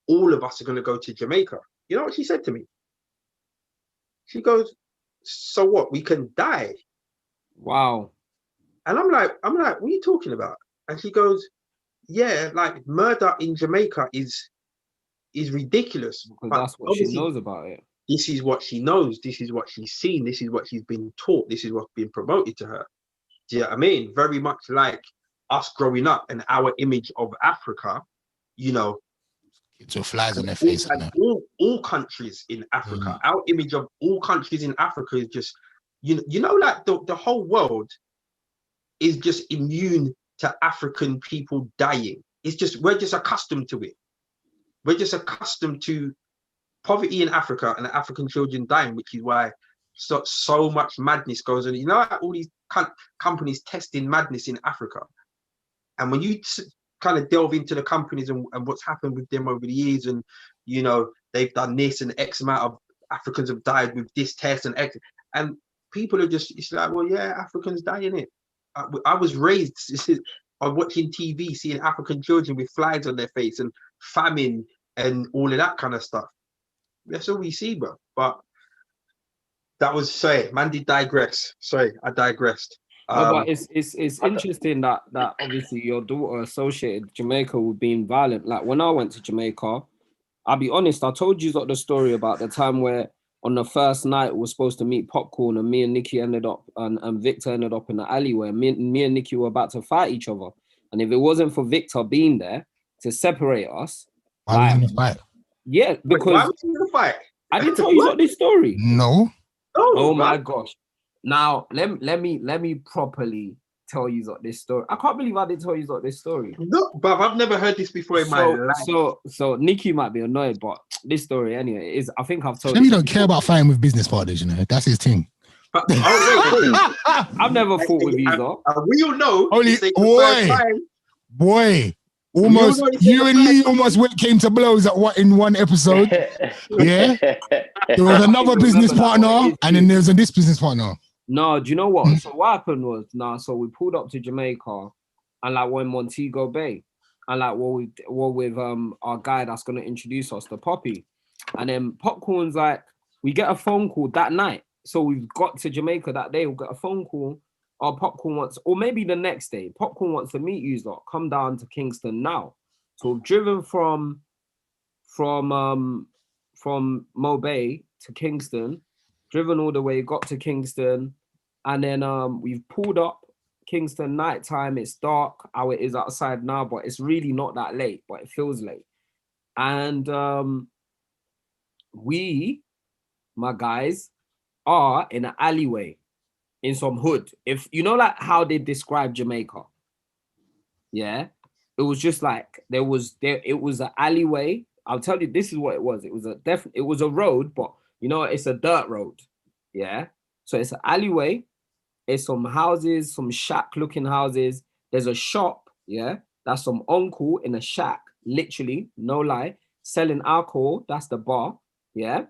[SPEAKER 3] all of us are going to go to Jamaica. You know what she said to me? She goes, so what? We can die.
[SPEAKER 4] Wow.
[SPEAKER 3] And I'm like, what are you talking about? And she goes, yeah, like murder in Jamaica is ridiculous.
[SPEAKER 4] Because that's what she knows about it.
[SPEAKER 3] This is what she knows. This is what she's seen. This is what she's been taught. This is what's been promoted to her. Do you know what I mean? Very much like us growing up and our image of Africa,
[SPEAKER 1] It's all flies on their face.
[SPEAKER 3] All countries in Africa, our image of all countries in Africa is just, like the whole world is just immune to African people dying. It's just, we're just accustomed to it. We're just accustomed to poverty in Africa and African children dying, which is why so much madness goes on. Like all these companies testing madness in Africa. And when you kind of delve into the companies and what's happened with them over the years, and they've done this and X amount of Africans have died with this test and X, And people are just, it's like, well, yeah, Africans die in it. I was raised on watching TV, seeing African children with flies on their face and famine and all of that kind of stuff. That's all we see, bro. But that was, sorry, man did digress. Sorry, I digressed.
[SPEAKER 4] No, but it's interesting that obviously your daughter associated Jamaica with being violent. Like when I went to Jamaica, I'll be honest, I told you the story about the time where on the first night we were supposed to meet Popcorn and me and Nikki ended up and Victor ended up in the alleyway. Me and Nikki were about to fight each other. And if it wasn't for Victor being there to separate us,
[SPEAKER 1] why were you gonna fight?
[SPEAKER 4] Yeah, because
[SPEAKER 3] why was you gonna fight?
[SPEAKER 4] I didn't tell you about this story.
[SPEAKER 1] No.
[SPEAKER 4] Oh my gosh. Now let me properly tell you this story. I can't believe I didn't tell you this story.
[SPEAKER 3] No, but I've never heard this before in my life.
[SPEAKER 4] So Nikki might be annoyed, but this story anyway is, I think I've told
[SPEAKER 1] you. Don't care about fighting with business partners, you know. That's his thing.
[SPEAKER 3] But, wait.
[SPEAKER 4] I've never fought with you, though.
[SPEAKER 3] We all know.
[SPEAKER 1] Only boy. Almost you and Lee almost came to blows in one episode. Yeah. There was another business partner, and then there was this business partner.
[SPEAKER 4] No, do you know what? So what happened was, so we pulled up to Jamaica, and like we're in Montego Bay, and like we're with our guy that's gonna introduce us to Poppy, and then Popcorn's like, we get a phone call that night. So we've got to Jamaica that day. We'll get a phone call. Our Popcorn wants, or maybe the next day, Popcorn wants to meet you lot. Come down to Kingston now. So we've driven from Mo Bay to Kingston, driven all the way, got to Kingston, and then we've pulled up Kingston nighttime. It's dark how it is outside now, but it's really not that late, but it feels late. And we, my guys, are in an alleyway in some hood. If you know, like how they describe Jamaica, yeah, it was just like it was an alleyway. I'll tell you, this is what it was. It was a road, but you know, it's a dirt road, yeah. So it's an alleyway. It's some houses, some shack-looking houses. There's a shop, yeah. That's some uncle in a shack, literally, no lie, selling alcohol. That's the bar, yeah.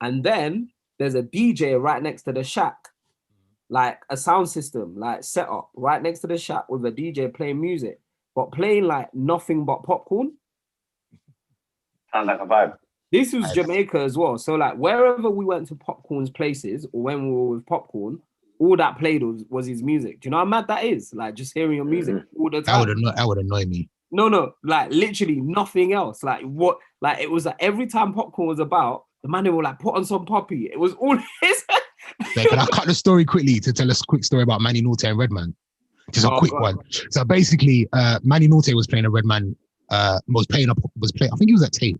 [SPEAKER 4] And then there's a DJ right next to the shack. Like a sound system, like set up right next to the shack with a DJ playing music, but playing like nothing but Popcorn.
[SPEAKER 5] Sounds like a vibe.
[SPEAKER 4] This was Jamaica as well. So like wherever we went to Popcorn's places or when we were with Popcorn, all that played was his music. Do you know how mad that is? Like just hearing your music all the time.
[SPEAKER 1] That would annoy me. No,
[SPEAKER 4] like literally nothing else. Like what? Like it was like every time Popcorn was about, the man will like put on some Poppy. It was all his.
[SPEAKER 1] Can I cut the story quickly to tell us a quick story about Manny Norte and Redman? Just a quick one. So basically, Manny Norte was playing a Redman. Was playing. I think he was at Tate.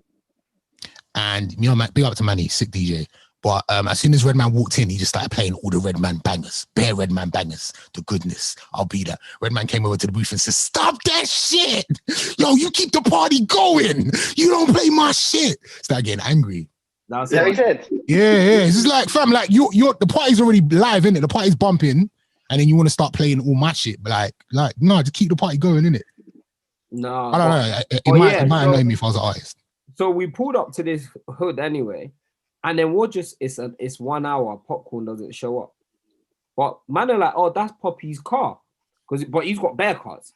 [SPEAKER 1] And you know, big up to Manny, sick DJ. But as soon as Redman walked in, he just started playing all the Redman bangers, bare Redman bangers. The goodness, I'll be that. Redman came over to the booth and said, "Stop that shit! Yo, you keep the party going. You don't play my shit." Started getting angry.
[SPEAKER 5] That's what he said.
[SPEAKER 1] Yeah. It's just like, fam, like you're the party's already live, innit? The party's bumping, and then you want to start playing all my shit. But like, no, just keep the party going, innit?
[SPEAKER 4] No.
[SPEAKER 1] I don't know. It might annoy me if I was an artist.
[SPEAKER 4] So we pulled up to this hood anyway, and then it's 1 hour, Popcorn doesn't show up. But man are like, oh, that's Poppy's car. But he's got bare cars.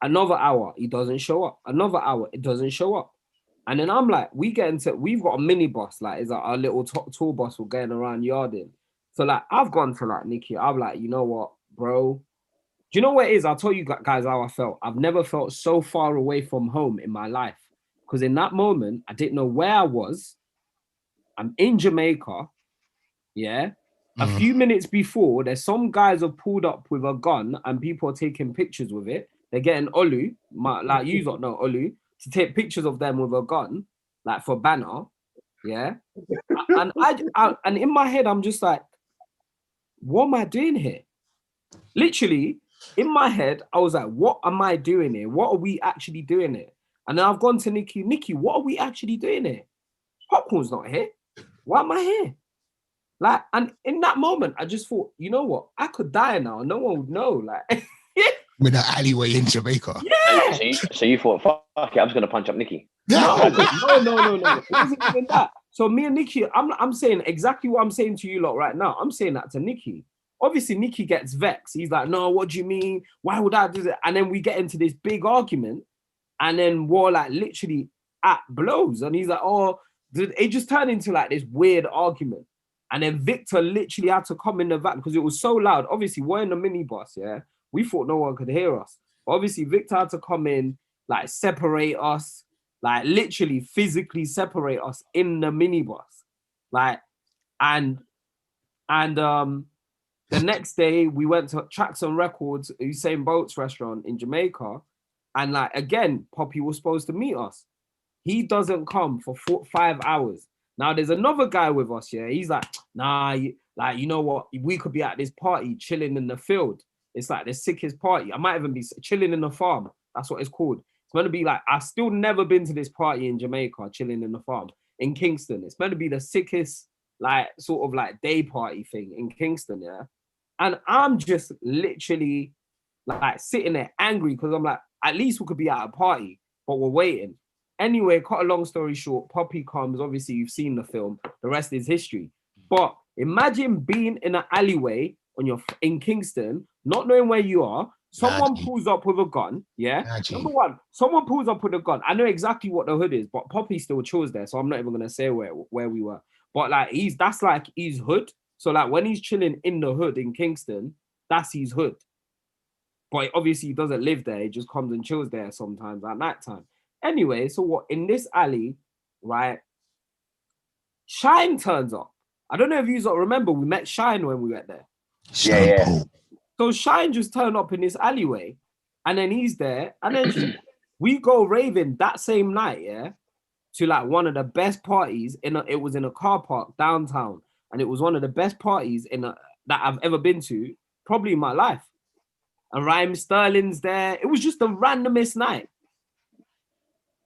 [SPEAKER 4] Another hour, he doesn't show up. Another hour, it doesn't show up. And then I'm like, we've got a minibus, like it's like our little tour bus we're going around yarding. So like I've gone to like Nikki, I'm like, you know what, bro? Do you know what it is? I'll tell you guys how I felt. I've never felt so far away from home in my life. Because in that moment, I didn't know where I was. I'm in Jamaica, yeah. A few minutes before, there's some guys have pulled up with a gun and people are taking pictures with it. They're getting Olu, like you don't know Olu, to take pictures of them with a gun, like for banner, yeah. And and in my head, I'm just like, what am I doing here? Literally, in my head, I was like, what am I doing here? What are we actually doing here? And then I've gone to Nikki, what are we actually doing here? Popcorn's not here. Why am I here? Like, and in that moment, I just thought, you know what? I could die now. No one would know. Like,
[SPEAKER 1] with an alleyway in Jamaica.
[SPEAKER 4] Yeah.
[SPEAKER 5] So you thought, fuck it, I'm just gonna punch up Nikki.
[SPEAKER 4] No. It wasn't even that. So me and Nikki, I'm saying exactly what I'm saying to you lot right now. I'm saying that to Nikki. Obviously, Nikki gets vexed. He's like, no, what do you mean? Why would I do that? And then we get into this big argument, and then we're like literally at blows. And he's like, oh, it just turned into like this weird argument. And then Victor literally had to come in the van because it was so loud. Obviously, we're in the minibus, yeah? We thought no one could hear us. But obviously, Victor had to come in, like separate us, like literally physically separate us in the minibus. Like, and the next day we went to Tracks and Records, Usain Bolt's restaurant in Jamaica. And like, again, Poppy was supposed to meet us. He doesn't come for 5 hours. Now there's another guy with us, yeah. He's like, nah, like, you know what? We could be at this party chilling in the field. It's like the sickest party. I might even be chilling in the farm. That's what it's called. It's meant to be like, I've still never been to this party in Jamaica, chilling in the farm in Kingston. It's meant to be the sickest, like, sort of like day party thing in Kingston, yeah. And I'm just literally like sitting there angry because I'm like, at least we could be at a party, but we're waiting. Anyway, cut a long story short, Poppy comes. Obviously, you've seen the film. The rest is history. But imagine being in an alleyway in Kingston, not knowing where you are. Someone pulls up with a gun. Yeah. Number one, someone pulls up with a gun. I know exactly what the hood is, but Poppy still chills there, so I'm not even gonna say where we were. But like that's like his hood. So like when he's chilling in the hood in Kingston, that's his hood. But obviously he doesn't live there. He just comes and chills there sometimes at nighttime. Anyway, so what, in this alley, right, Shine turns up. I don't know if you remember, we met Shine when we went there.
[SPEAKER 5] Yeah.
[SPEAKER 4] So Shine just turned up in this alleyway, and then he's there, and then we go raving that same night, yeah, to like one of the best parties. It was in a car park downtown, and it was one of the best parties that I've ever been to, probably in my life. And Rhyme Sterling's there. It was just the randomest night.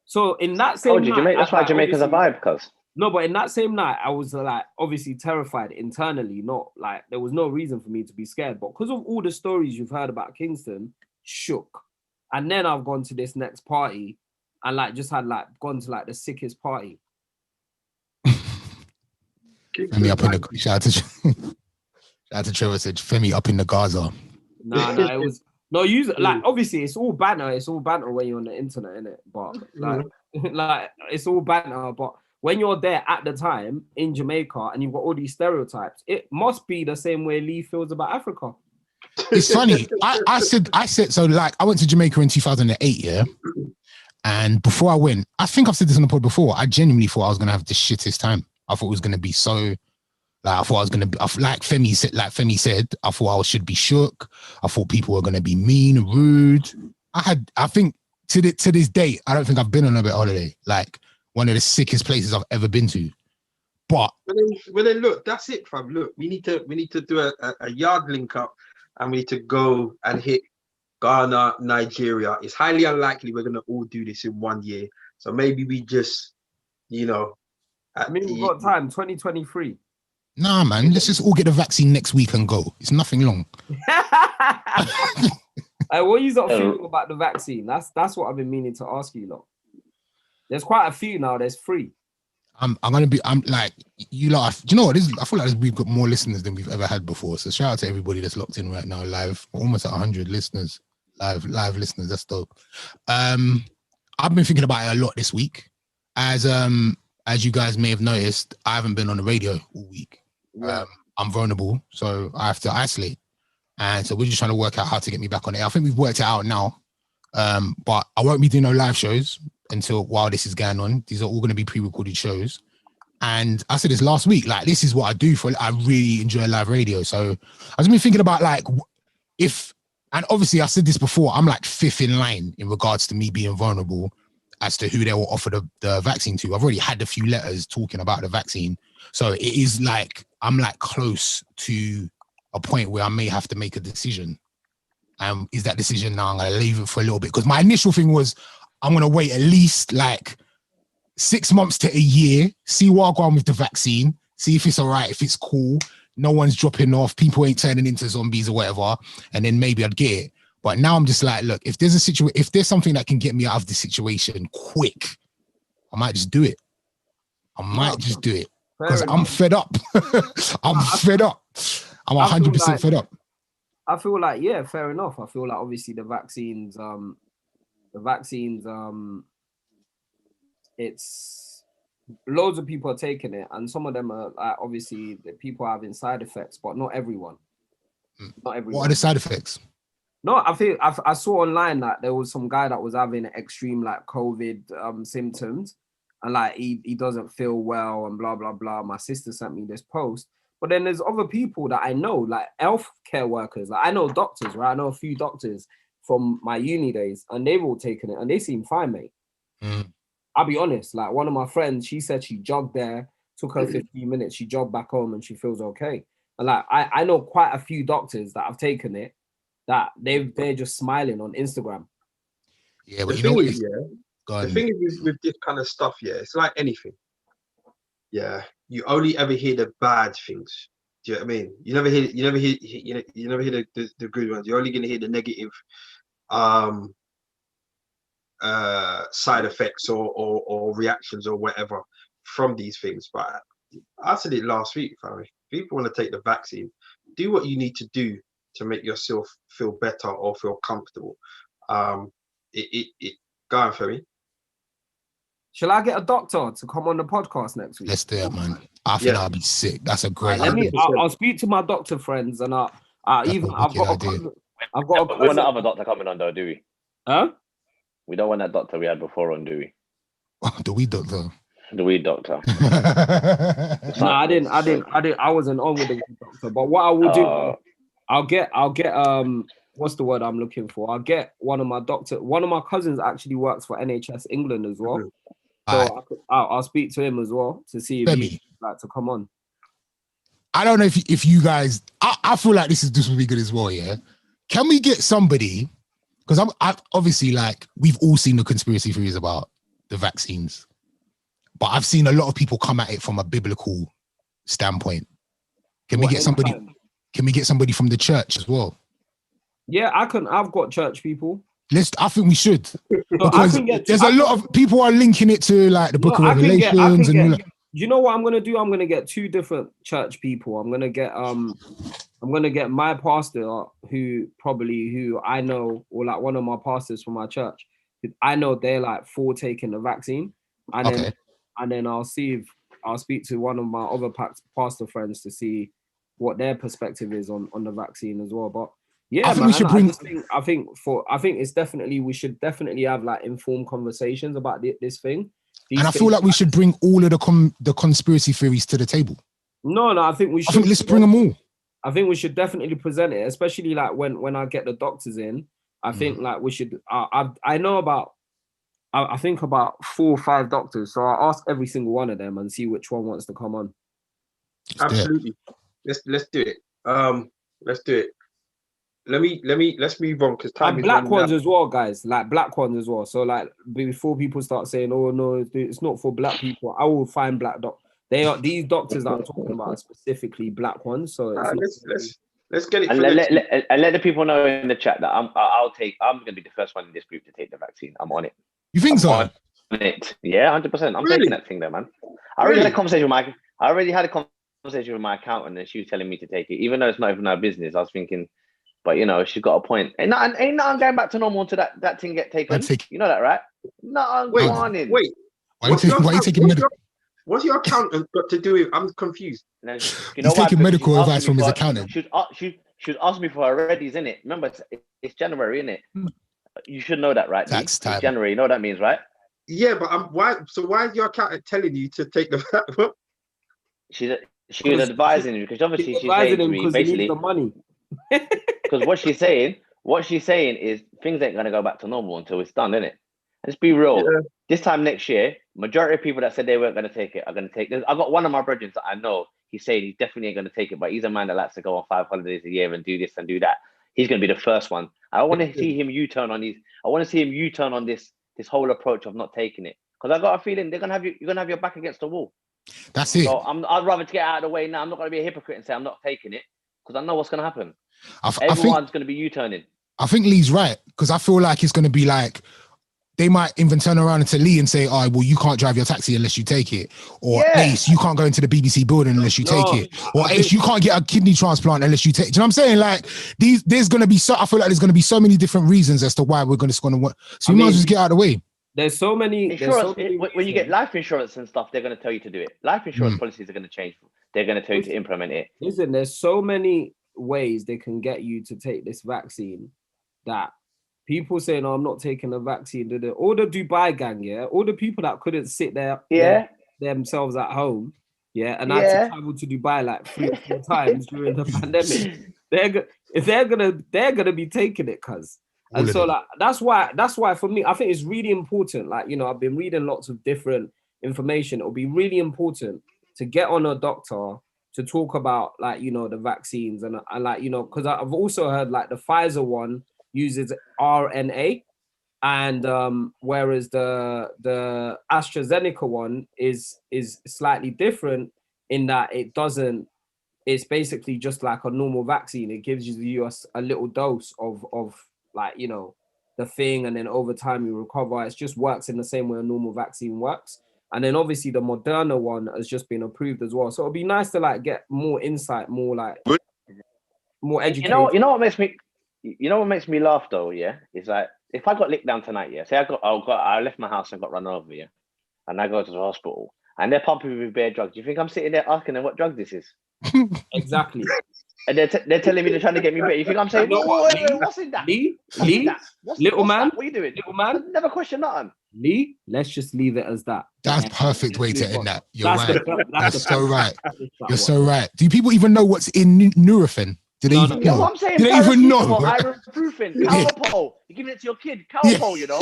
[SPEAKER 4] So in that same night,
[SPEAKER 5] that's why Jamaica's a vibe, cuz.
[SPEAKER 4] No, but in that same night, I was like obviously terrified internally. Not like there was no reason for me to be scared, but because of all the stories you've heard about Kingston, shook. And then I've gone to this next party and like just had like gone to like the sickest party.
[SPEAKER 1] Femi up in the shout out to Trevor said Femi up in the Gaza.
[SPEAKER 4] No, it was no use like obviously it's all banter. It's all banter when you're on the internet, innit? But like it's all banter. But when you're there at the time in Jamaica and you've got all these stereotypes, it must be the same way Lee feels about Africa.
[SPEAKER 1] It's funny. I said so. Like I went to Jamaica in 2008, yeah. And before I went, I think I've said this on the pod before. I genuinely thought I was gonna have the shittest time. I thought it was gonna be so. Like I thought I was gonna be like Femi said. I thought I should be shook. I thought people were gonna be mean, rude. I think to this day, I don't think I've been on a bit holiday. Like one of the sickest places I've ever been to. But
[SPEAKER 3] well then look, that's it, fam. Look, we need to do a yard link up, and we need to go and hit Ghana, Nigeria. It's highly unlikely we're gonna all do this in 1 year. So maybe we just, we've
[SPEAKER 4] got time. 2023.
[SPEAKER 1] Nah, man, let's just all get the vaccine next week and go. It's nothing long.
[SPEAKER 4] What you lot feeling about the vaccine? That's what I've been meaning to ask you lot. There's quite a few now. There's 3.
[SPEAKER 1] I'm like, you lot. Do you know what? I feel like we've got more listeners than we've ever had before. So shout out to everybody that's locked in right now, live. We're almost at 100 listeners, live listeners. That's dope. I've been thinking about it a lot this week. As you guys may have noticed, I haven't been on the radio all week. I'm vulnerable, so I have to isolate, and so we're just trying to work out how to get me back on it. I think we've worked it out now, but I won't be doing no live shows while this is going on. These are all going to be pre-recorded shows, and I said this last week. Like this is what I do I really enjoy live radio. So I've been thinking about like and obviously I said this before. I'm like 5th in line in regards to me being vulnerable as to who they will offer the vaccine to. I've already had a few letters talking about the vaccine. So it is like, I'm like close to a point where I may have to make a decision. Is that decision now I'm going to leave it for a little bit? Because my initial thing was, I'm going to wait at least like 6 months to a year, see what I go on with the vaccine, see if it's all right, if it's cool, no one's dropping off, people ain't turning into zombies or whatever, and then maybe I'd get it. But now I'm just like, look, if there's something that can get me out of this situation quick, I might just do it. I might just do it because I'm fed up. I'm fed up. I'm 100% fed up.
[SPEAKER 4] I feel like, yeah, fair enough. I feel like obviously the vaccines, it's loads of people are taking it, and some of them are like, obviously the people are having side effects, but not everyone. Not everyone.
[SPEAKER 1] What are the side effects?
[SPEAKER 4] No, I saw online that there was some guy that was having extreme like COVID symptoms, and like he doesn't feel well and blah blah blah. My sister sent me this post, but then there's other people that I know, like healthcare workers. Like I know doctors, right? I know a few doctors from my uni days, and they've all taken it, and they seem fine, mate. I'll be honest. Like one of my friends, she said she jogged there, took her 15 minutes, she jogged back home, and she feels okay. And like I know quite a few doctors that have taken it, that they're just smiling on Instagram.
[SPEAKER 1] Yeah, but you know what?
[SPEAKER 3] The thing is with this kind of stuff, yeah, it's like anything. Yeah, you only ever hear the bad things. Do you know what I mean? You never hear the good ones. You're only gonna hear the negative side effects or reactions or whatever from these things. But I said it last week, fam. If people want to take the vaccine, do what you need to do to make yourself feel better or feel comfortable. Go on for me.
[SPEAKER 4] Shall I get a doctor to come on the podcast next week?
[SPEAKER 1] Let's do it, man. I think I'll be sick. That's a great
[SPEAKER 4] idea. I'll speak to my doctor friends, and I've got
[SPEAKER 5] the other doctor coming on though, do we?
[SPEAKER 4] Huh?
[SPEAKER 5] We don't want that doctor we had before on, do we?
[SPEAKER 1] The weed doctor.
[SPEAKER 5] The weed doctor.
[SPEAKER 4] No, I didn't. I wasn't on with the weed doctor. But what I will do, I'll get what's the word I'm looking for? I'll get one of my cousins actually works for NHS England as well. So I'll speak to him as well to see if he'd like to come on.
[SPEAKER 1] I don't know if you guys, I feel like this would be good as well, yeah? Can we get somebody, because I obviously, like, we've all seen the conspiracy theories about the vaccines, but I've seen a lot of people come at it from a biblical standpoint. Can we get somebody from the church as well?
[SPEAKER 4] Yeah, I've got church people.
[SPEAKER 1] I think we should. Because there's a lot of people are linking it to like the book of Revelations and all that.
[SPEAKER 4] You know what I'm gonna do? I'm gonna get two different church people. I'm gonna get my pastor who I know, or like one of my pastors from my church. I know they're like for taking the vaccine. And then I'll speak to one of my other pastor friends to see what their perspective is on the vaccine as well. But yeah, I think we should definitely have like informed conversations about this thing.
[SPEAKER 1] And I feel like we should bring all of the conspiracy theories to the table.
[SPEAKER 4] No, I think we should.
[SPEAKER 1] Let's bring them all.
[SPEAKER 4] I think we should definitely present it, especially like when I get the doctors in. I think like we should. I know about. I think about 4 or 5 doctors, so I'll ask every single one of them and see which one wants to come on.
[SPEAKER 3] Absolutely, let's do it. Let's do it. Let's move on because time.
[SPEAKER 4] And black ones as well, guys. Like black ones as well. So like before people start saying, "Oh no, it's not for black people," I will find black these doctors that I'm talking about are specifically black ones. So
[SPEAKER 3] let's get it.
[SPEAKER 5] And let the people know in the chat that I'm going to be the first one in this group to take the vaccine. I'm on it.
[SPEAKER 1] You think so?
[SPEAKER 5] On it. Yeah, 100%. I'm taking that thing there, man. I already had a conversation with my accountant, and she was telling me to take it, even though it's not even our business. I was thinking, but you know, she's got a point. Ain't nothing going back to normal until that thing get taken. You know that, right? No,
[SPEAKER 3] wait. Why are you taking medical? What's your accountant got to do with? I'm confused.
[SPEAKER 1] He's taking medical advice from his accountant.
[SPEAKER 5] She asked me for her readies, innit? Remember, it's January, innit? You should know that, right?
[SPEAKER 1] Tax time.
[SPEAKER 5] It's January, you know what that means, right?
[SPEAKER 3] Yeah, but why is your accountant telling you to take the?
[SPEAKER 5] She was advising you because obviously she's saying to me basically
[SPEAKER 4] the money.
[SPEAKER 5] Because what she's saying is things ain't gonna go back to normal until it's done, innit? Let's be real. Yeah. This time next year, majority of people that said they weren't gonna take it are gonna take it. I've got one of my brothers that I know. He's saying he definitely ain't gonna take it, but he's a man that likes to go on 5 holidays a year and do this and do that. He's gonna be the first one. I want to see him U-turn on these. I want to see him U-turn on this whole approach of not taking it. Because I got a feeling you're gonna have your back against the wall.
[SPEAKER 1] That's it.
[SPEAKER 5] So I'd rather get out of the way now. I'm not gonna be a hypocrite and say I'm not taking it because I know what's gonna happen. Everyone's gonna be U-turning.
[SPEAKER 1] I think Lee's right because I feel like it's gonna be like they might even turn around to Lee and say, "Oh, well, you can't drive your taxi unless you take it," or Ace, you can't go into the BBC building unless you take it, or Ace, you can't get a kidney transplant unless you take. Do you know what I'm saying? Like there's gonna be I feel like there's gonna be so many different reasons as to why we're gonna work. So you might as well just get out of the way.
[SPEAKER 4] There's so many
[SPEAKER 5] insurance. When you get life insurance and stuff, they're going to tell you to do it. Life insurance policies are going to change. They're going to tell you to implement it.
[SPEAKER 4] Listen, there's so many ways they can get you to take this vaccine that people say, "No, I'm not taking the vaccine." All the Dubai gang, all the people that couldn't sit there, themselves at home, and had to travel to Dubai like 3 or 4 times during the pandemic. They're gonna be taking it, cuz. And so like that's why for me, I think it's really important. Like, you know, I've been reading lots of different information. It'll be really important to get on a doctor to talk about, like, you know, the vaccines and like, you know, because I've also heard like the Pfizer one uses RNA, and whereas the AstraZeneca one is slightly different in that it's basically just like a normal vaccine. It gives you a little dose of like, you know, the thing, and then over time you recover. It just works in the same way a normal vaccine works. And then obviously the Moderna one has just been approved as well. So it'll be nice to like get more insight, more like more education.
[SPEAKER 5] You know what makes me laugh though, is like if I got licked down tonight, say I left my house and got run over, and I go to the hospital and they're pumping me with bare drugs. Do you think I'm sitting there asking them what drug this is?
[SPEAKER 4] Exactly.
[SPEAKER 5] And they're telling me they're trying to get me better. You think I'm saying, what's in that?
[SPEAKER 4] Lee,
[SPEAKER 5] little man,
[SPEAKER 4] what are you doing? Little man,
[SPEAKER 5] I never question nothing.
[SPEAKER 4] Lee, let's just leave it as that.
[SPEAKER 1] That's perfect way to end that. You're right. That's so right. You're so right. Do people even know what's in Nurofen? Do they even know?
[SPEAKER 5] What I'm saying,
[SPEAKER 1] do they even know?
[SPEAKER 5] Ibuprofen, Calpol. You're giving it to your kid, Calpol, you know?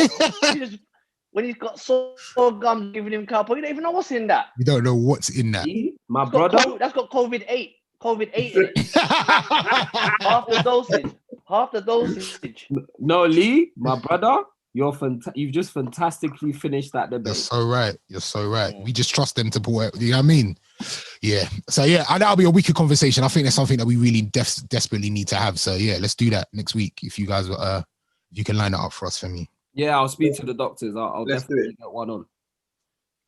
[SPEAKER 5] When he's got sore gum, giving him Calpol, you don't even know what's in that.
[SPEAKER 1] You don't know what's in that.
[SPEAKER 4] My brother,
[SPEAKER 5] that's got COVID-8 in it. Half the dosage.
[SPEAKER 4] No, Lee, my brother, you've just fantastically finished that debate.
[SPEAKER 1] You're so right. We just trust them to pull it. You know what I mean? Yeah. So yeah, and that'll be a wicked conversation. I think that's something that we really desperately need to have. So yeah, let's do that next week. If you guys you can line it up for us, for me.
[SPEAKER 4] Yeah, I'll speak to the doctors. I'll definitely get one on.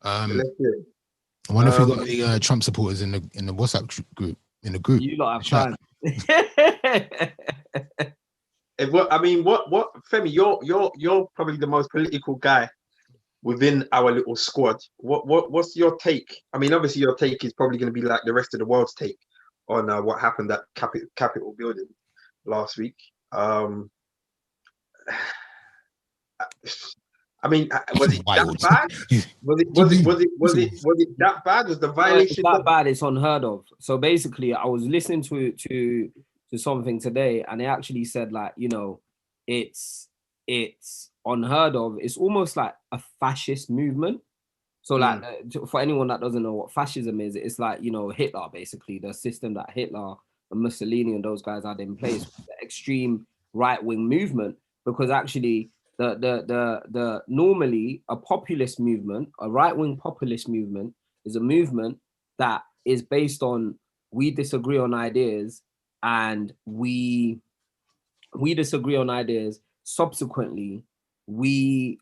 [SPEAKER 3] Let's do it.
[SPEAKER 1] I wonder if we've got any Trump supporters in the WhatsApp group. In the group,
[SPEAKER 4] you lot have time.
[SPEAKER 3] What Femi, you're probably the most political guy within our little squad. What's your take? I mean, obviously your take is probably going to be like the rest of the world's take on what happened at Capitol building last week. I mean, was it that bad? Was it that bad? Was the violation
[SPEAKER 4] that bad? It's unheard of. So basically, I was listening to something today, and it actually said, like, you know, it's unheard of. It's almost like a fascist movement. So like for anyone that doesn't know what fascism is, it's like, you know, Hitler, basically the system that Hitler and Mussolini and those guys had in place, the extreme right-wing movement, because actually the normally a populist movement, a right-wing populist movement, is a movement that is based on we disagree on ideas, and we disagree on ideas. Subsequently, we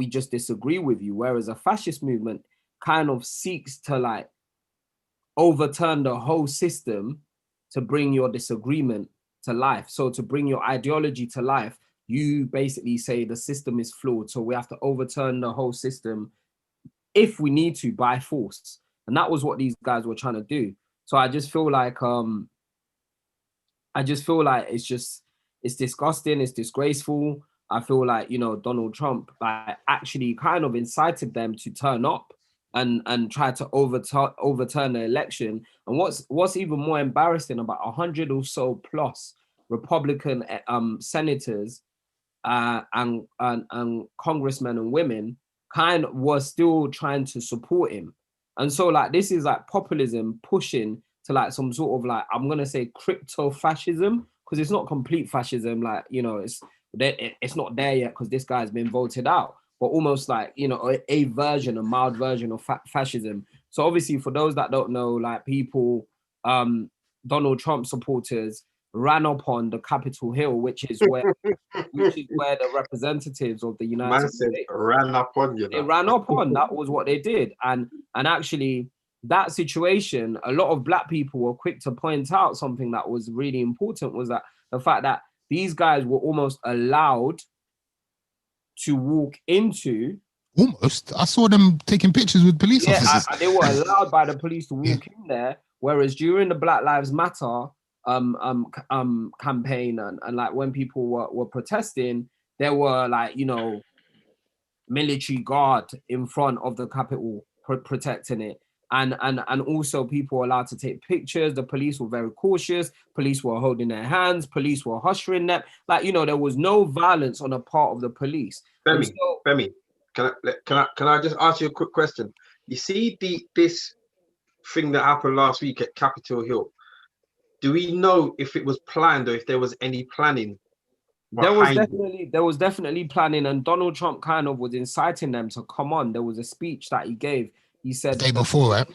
[SPEAKER 4] just disagree with you. Whereas a fascist movement kind of seeks to like overturn the whole system to bring your disagreement to life. So to bring your ideology to life, you basically say the system is flawed, so we have to overturn the whole system if we need to by force. And that was what these guys were trying to do. So I just feel like it's disgusting, it's disgraceful. I feel like, you know, Donald Trump like actually kind of incited them to turn up and try to overturn the election. And what's even more embarrassing, about 100 or so plus Republican senators and congressmen and women kind of was still trying to support him. And so like this is like populism pushing to like some sort of like, I'm gonna say crypto fascism, because it's not complete fascism, like, you know, it's not there yet because this guy's been voted out, but almost like, you know, a mild version of fascism. So obviously for those that don't know, like people, Donald Trump supporters ran up on the Capitol Hill, which is where the representatives of the United States
[SPEAKER 3] ran up on you.
[SPEAKER 4] They ran up on. That was what they did, and actually that situation, a lot of black people were quick to point out something that was really important, was that the fact that these guys were almost allowed to walk into.
[SPEAKER 1] Almost. I saw them taking pictures with police officers.
[SPEAKER 4] They were allowed by the police to walk in there, whereas during the Black Lives Matter campaign and like when people were protesting, there were like, you know, military guard in front of the Capitol protecting it. And also people were allowed to take pictures. The police were very cautious. Police were holding their hands. Police were ushering them. Like, you know, there was no violence on the part of the police.
[SPEAKER 3] Femi, can I just ask you a quick question? You see this thing that happened last week at Capitol Hill. Do we know if it was planned or if there was any planning?
[SPEAKER 4] There was definitely planning, and Donald Trump kind of was inciting them to come on. There was a speech that he gave. He said
[SPEAKER 1] the day before, right?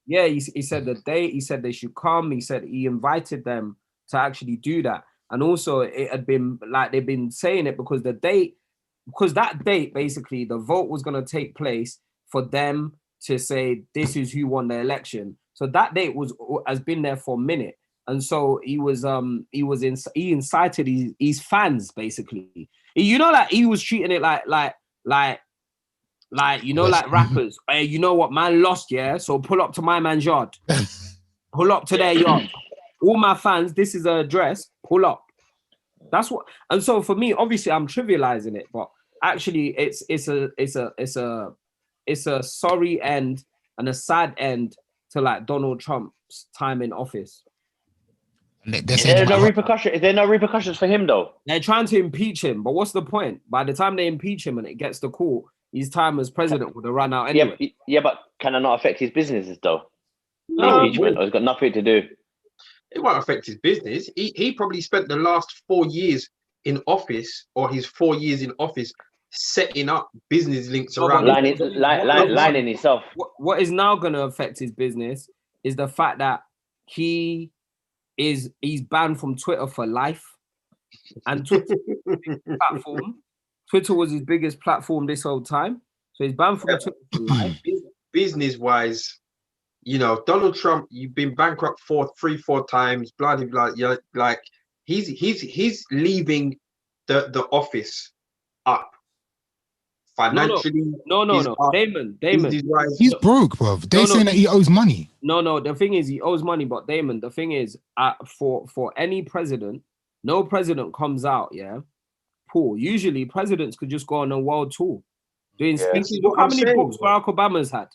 [SPEAKER 4] Yeah, he said he said they should come. He said he invited them to actually do that. And also it had been like they've been saying it because that date, basically the vote was going to take place for them to say this is who won the election. So that date has been there for a minute. And so he incited his fans basically. You know, like he was treating it like you know, like rappers. Hey, you know what, man lost, yeah? So pull up to my man's yard. Pull up to their yard. All my fans, this is an address. Pull up. That's what. And so for me, obviously, I'm trivializing it, but actually, it's a sorry end and a sad end to like Donald Trump's time in office.
[SPEAKER 5] Is there no repercussions for him though?
[SPEAKER 4] They're trying to impeach him, but what's the point? By the time they impeach him and it gets to court, his time as president would have run out anyway.
[SPEAKER 5] Yeah, but can it not affect his businesses though? No, impeachment has got nothing to do.
[SPEAKER 3] It won't affect his business. He probably spent the last 4 years in office, or his 4 years in office, setting up business links around.
[SPEAKER 5] Lining himself.
[SPEAKER 4] What is now going to affect his business is the fact that he's banned from Twitter for life, and Twitter was his biggest platform this whole time. So he's banned from Twitter for life.
[SPEAKER 3] Business wise, you know, Donald Trump, you've been bankrupt 3-4 times, blah blah blah. Yeah, like he's leaving the office up financially.
[SPEAKER 4] No. Damon.
[SPEAKER 1] He's broke, bro. They're saying that he owes money.
[SPEAKER 4] No. The thing is, he owes money, but Damon, the thing is, for any president, no president comes out, yeah. Paul. Usually, presidents could just go on a world tour, doing speeches. Look how many books Barack Obama's had.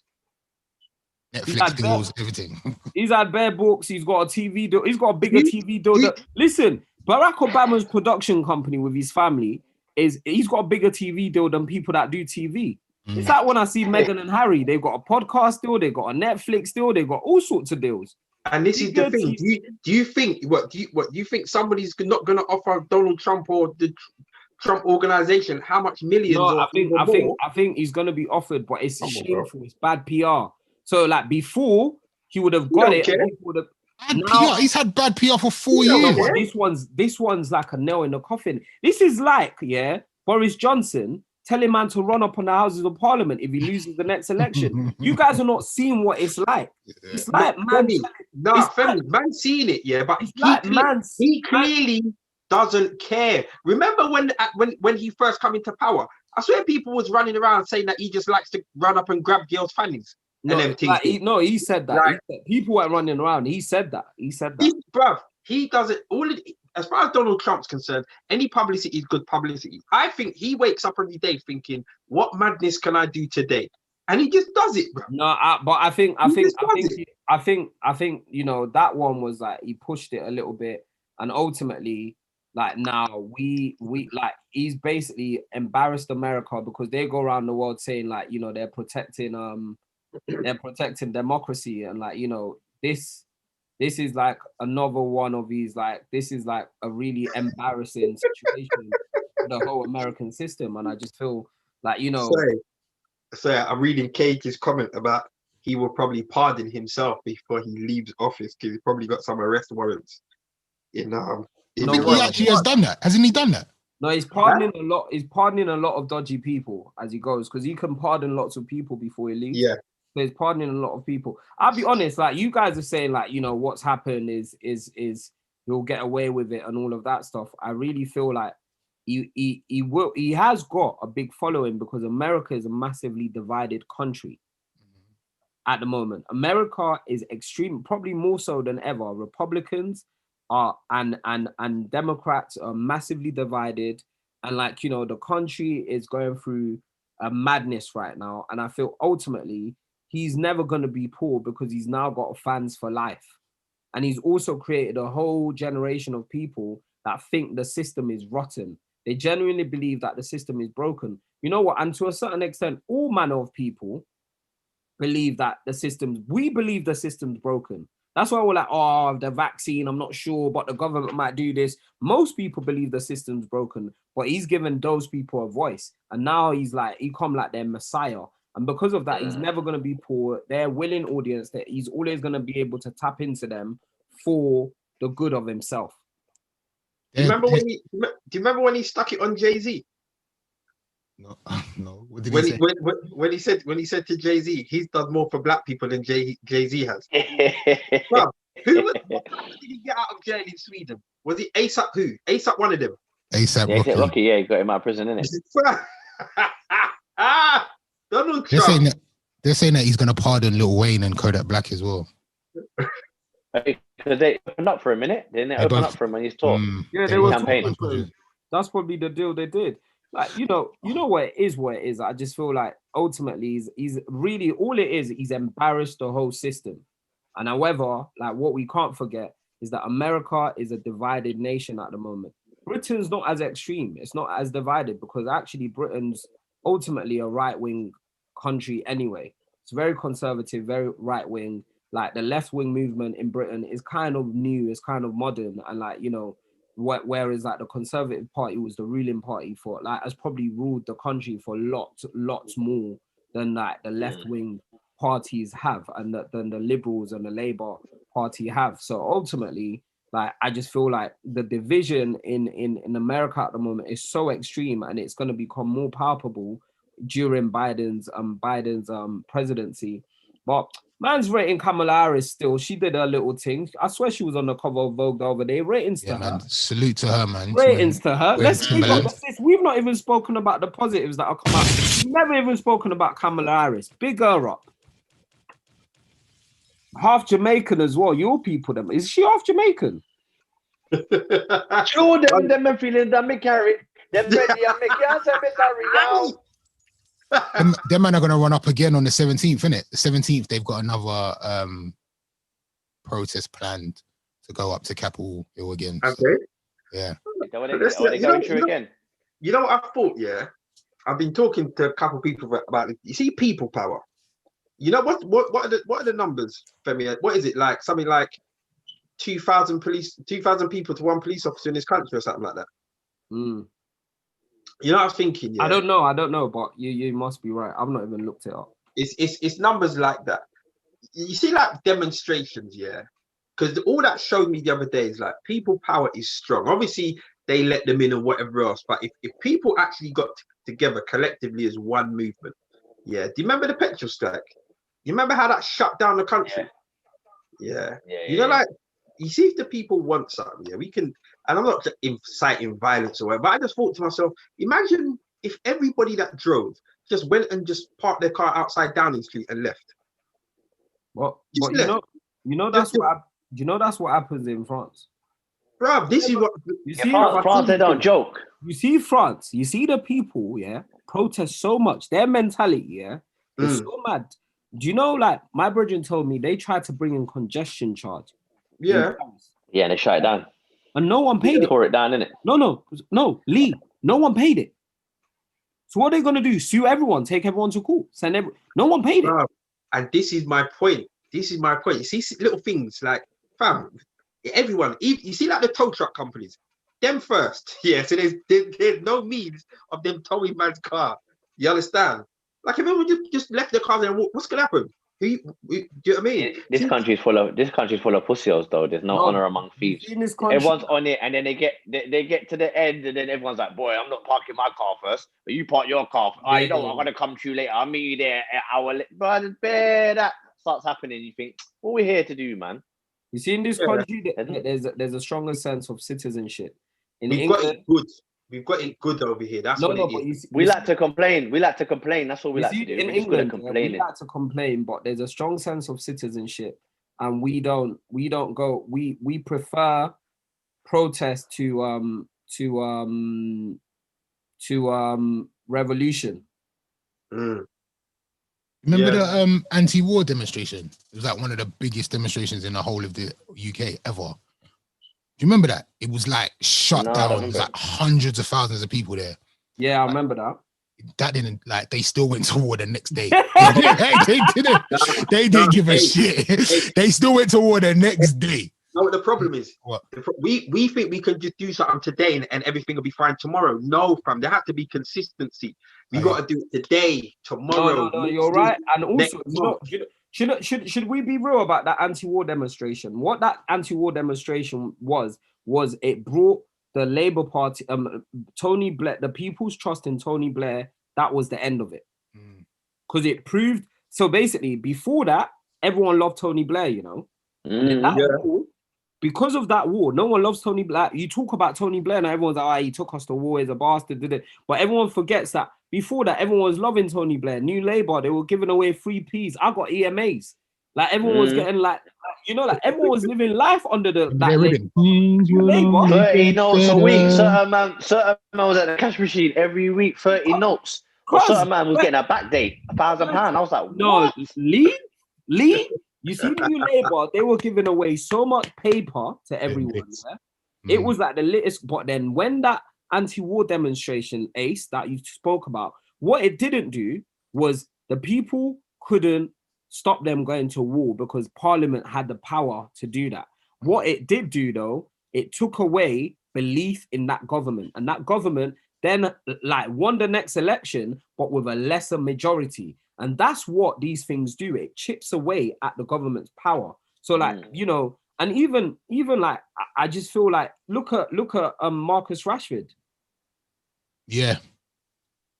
[SPEAKER 1] Netflix deals, everything.
[SPEAKER 4] He's had bare books. He's got a TV deal. He's got a bigger TV deal. Listen, Barack Obama's production company with his family he's got a bigger TV deal than people that do TV. It's like when I see Meghan and Harry, they've got a podcast deal, they've got a Netflix deal, they've got all sorts of deals.
[SPEAKER 3] And this is the thing. Do you think somebody's not going to offer Donald Trump or the Trump organization how much millions?
[SPEAKER 4] No, I think he's going to be offered, but it's shameful. It's bad PR. So like before, he would have got it.
[SPEAKER 1] PR. He's had bad PR for 4 years.
[SPEAKER 4] This one's like a nail in the coffin. This is like, Boris Johnson telling man to run up on the Houses of Parliament if he loses the next election. You guys are not seeing what it's like. It's like man.
[SPEAKER 3] Man seeing it, but he clearly doesn't care. Remember when he first come into power? I swear people was running around saying that he just likes to run up and grab girls' fannies.
[SPEAKER 4] He said that. Right. People weren't running around. He said that.
[SPEAKER 3] Bruv, he does it all. As far as Donald Trump's concerned, any publicity is good publicity. I think he wakes up every day thinking, "What madness can I do today?" And he just does it, bro.
[SPEAKER 4] No, but I think you know that one was like he pushed it a little bit, and ultimately, like now we like he's basically embarrassed America because they go around the world saying like they're protecting democracy, and like this is like another one of these, like this is like a really embarrassing situation for the whole American system. And I just feel like
[SPEAKER 3] Sorry, I'm reading Cage's comment about he will probably pardon himself before he leaves office because he's probably got some arrest warrants in
[SPEAKER 1] I think he actually has done that. Hasn't he done that?
[SPEAKER 4] No, he's pardoning a lot. He's pardoning a lot of dodgy people as he goes, because he can pardon lots of people before he leaves.
[SPEAKER 3] Yeah.
[SPEAKER 4] So he's pardoning a lot of people. I'll be honest, like you guys are saying, like, you know, what's happened is he'll get away with it and all of that stuff. I really feel like he has got a big following because America is a massively divided country at the moment. America is extreme, probably more so than ever. Republicans are and Democrats are massively divided, and like, you know, the country is going through a madness right now. And I feel ultimately he's never going to be poor because he's now got fans for life, and he's also created a whole generation of people that think the system is rotten. They genuinely believe that the system is broken. You know what? And to a certain extent, all manner of people believe that we believe the system's broken. That's why we're like, oh, the vaccine, I'm not sure, but the government might do this. Most people believe the system's broken, but he's given those people a voice. And now he come like their messiah. And because of that, he's never going to be poor. They're a willing audience that he's always going to be able to tap into them for the good of himself.
[SPEAKER 3] Do you remember when he stuck it on Jay-Z?
[SPEAKER 1] No. What did he say?
[SPEAKER 3] When he said to Jay-Z, he's done more for black people than Jay-Z has. Well, what did he get out of jail in Sweden? Was it ASAP who? ASAP one of them?
[SPEAKER 1] ASAP
[SPEAKER 5] Rocky, yeah, he got him out of prison, innit?
[SPEAKER 3] Donald Trump.
[SPEAKER 1] They're saying that he's going to pardon Lil Wayne and Kodak Black as well.
[SPEAKER 5] Because they opened up for a minute, didn't they? Open up for him on his talk.
[SPEAKER 4] Yeah, they were campaigning. That's probably the deal they did. Like, you know what it is. I just feel like ultimately he's really all it is. He's embarrassed the whole system. And however, like what we can't forget is that America is a divided nation at the moment. Britain's not as extreme. It's not as divided because actually Britain's ultimately a right-wing country anyway. It's very conservative, very right-wing. Like the left-wing movement in Britain is kind of new, it's kind of modern, and like, you know, whereas like the Conservative Party was the ruling party for like has probably ruled the country for lots more than like the left-wing parties have, and than the Liberals and the Labour Party have. So ultimately, like I just feel like the division in America at the moment is so extreme, and it's going to become more palpable during Biden's presidency. But man's rating Kamala Harris still. She did her little thing. I swear she was on the cover of Vogue the other day. Ratings to her.
[SPEAKER 1] Man. Salute to her, man.
[SPEAKER 4] Ratings to her. We've not even spoken about the positives that are come out. We've never even spoken about Kamala Harris. Big her up. Half Jamaican as well. Your people, them. Is she half Jamaican?
[SPEAKER 5] Show them and feeling that me carry. Them ready and me can't say me carry now.
[SPEAKER 1] Them man are going to run up again on the 17th, innit? The 17th, they've got another protest planned to go up to Capitol Hill again.
[SPEAKER 3] Okay.
[SPEAKER 1] So, yeah.
[SPEAKER 5] They going through again?
[SPEAKER 3] You know what I thought, yeah? I've been talking to a couple of people about it. You see people power. You know what are the numbers, Femi? What is it like? Something like 2,000 people to one police officer in this country or something like that. You know what I was thinking? Yeah?
[SPEAKER 4] I don't know, but you must be right. I've not even looked it up.
[SPEAKER 3] It's numbers like that. You see, like demonstrations, yeah? Because all that showed me the other day is like people power is strong. Obviously, they let them in and whatever else. But if people actually got together collectively as one movement, yeah. Do you remember the petrol strike? You remember how that shut down the country? Yeah. You know, like, you see if the people want something, yeah, we can, and I'm not inciting violence or whatever, but I just thought to myself, imagine if everybody that drove just went and just parked their car outside Downing Street and left.
[SPEAKER 4] But that's what happens in France.
[SPEAKER 3] Bro, this is what
[SPEAKER 5] you see. France, they don't joke.
[SPEAKER 4] You see France, you see the people, yeah, protest so much. Their mentality, yeah, is so mad. Do you know, like, my brethren told me they tried to bring in congestion charge.
[SPEAKER 3] Yeah.
[SPEAKER 5] Yeah, and they shut it down.
[SPEAKER 4] And no one paid it.
[SPEAKER 5] Tore it down, innit?
[SPEAKER 4] No, Lee, no one paid it. So what are they going to do? Sue everyone, take everyone to court, no one paid it.
[SPEAKER 3] And this is my point. You see little things like, fam, everyone, you see like the tow truck companies, them first. Yeah, so there's no means of them towing man's car. You understand? Like if everyone just left their car there, what's going to happen? Do you know what I mean?
[SPEAKER 5] This country's full of pussios though. There's no honor among thieves. Everyone's on it, and then they get to the end, and then everyone's like, "Boy, I'm not parking my car first, but you park your car. Yeah. You know what? I'm gonna come to you later. I'll meet you there an hour later." But that starts happening, you think, "What are we here to do, man?"
[SPEAKER 4] You see, in this country, there's a stronger sense of citizenship. In
[SPEAKER 3] We've
[SPEAKER 4] England,
[SPEAKER 3] got it good. We've got it good over here. That's what it is.
[SPEAKER 5] We like to complain. That's all we like to do.
[SPEAKER 4] In England, we like to complain, but there's a strong sense of citizenship, and we don't go. We prefer protest to revolution.
[SPEAKER 1] Remember the anti-war demonstration? It was like one of the biggest demonstrations in the whole of the UK ever. Do you remember that? It was like shut down. It was like hundreds of thousands of people there.
[SPEAKER 4] Yeah, I remember that.
[SPEAKER 1] That didn't, like, they still went to war the next day. They didn't give a shit. They still went to war the next day.
[SPEAKER 3] You know what the problem is?
[SPEAKER 1] What?
[SPEAKER 3] We think we can just do something today and everything will be fine tomorrow. No, fam. There has to be consistency. We got to do it today, tomorrow.
[SPEAKER 4] No, you're right. And also, should we be real about that anti-war demonstration? What that anti-war demonstration was it brought the Labour Party, Tony Blair, the people's trust in Tony Blair. That was the end of it, because it proved. So basically, before that, everyone loved Tony Blair, you know. War, because of that war, no one loves Tony Blair. You talk about Tony Blair, and everyone's like, "Oh, he took us to war. He's a bastard." Did it? But everyone forgets that before that, everyone was loving Tony Blair. New Labour, they were giving away free peas. I got EMAs. Like everyone was getting like everyone was living life under the Labour.
[SPEAKER 5] 30 notes a week. Certain man was at the cash machine every week. 30 notes. But certain man was getting a back date, £1,000. I was like,
[SPEAKER 4] no, Lee. You see, the New Labour, they were giving away so much paper to everyone. It was like the latest. But then when that anti-war demonstration, Ace, that you spoke about, what it didn't do was the people couldn't stop them going to war because Parliament had the power to do that. What it did do, though, it took away belief in that government. And that government then won the next election, but with a lesser majority. And that's what these things do. It chips away at the government's power. So and even I just feel like look at Marcus Rashford.
[SPEAKER 1] Yeah.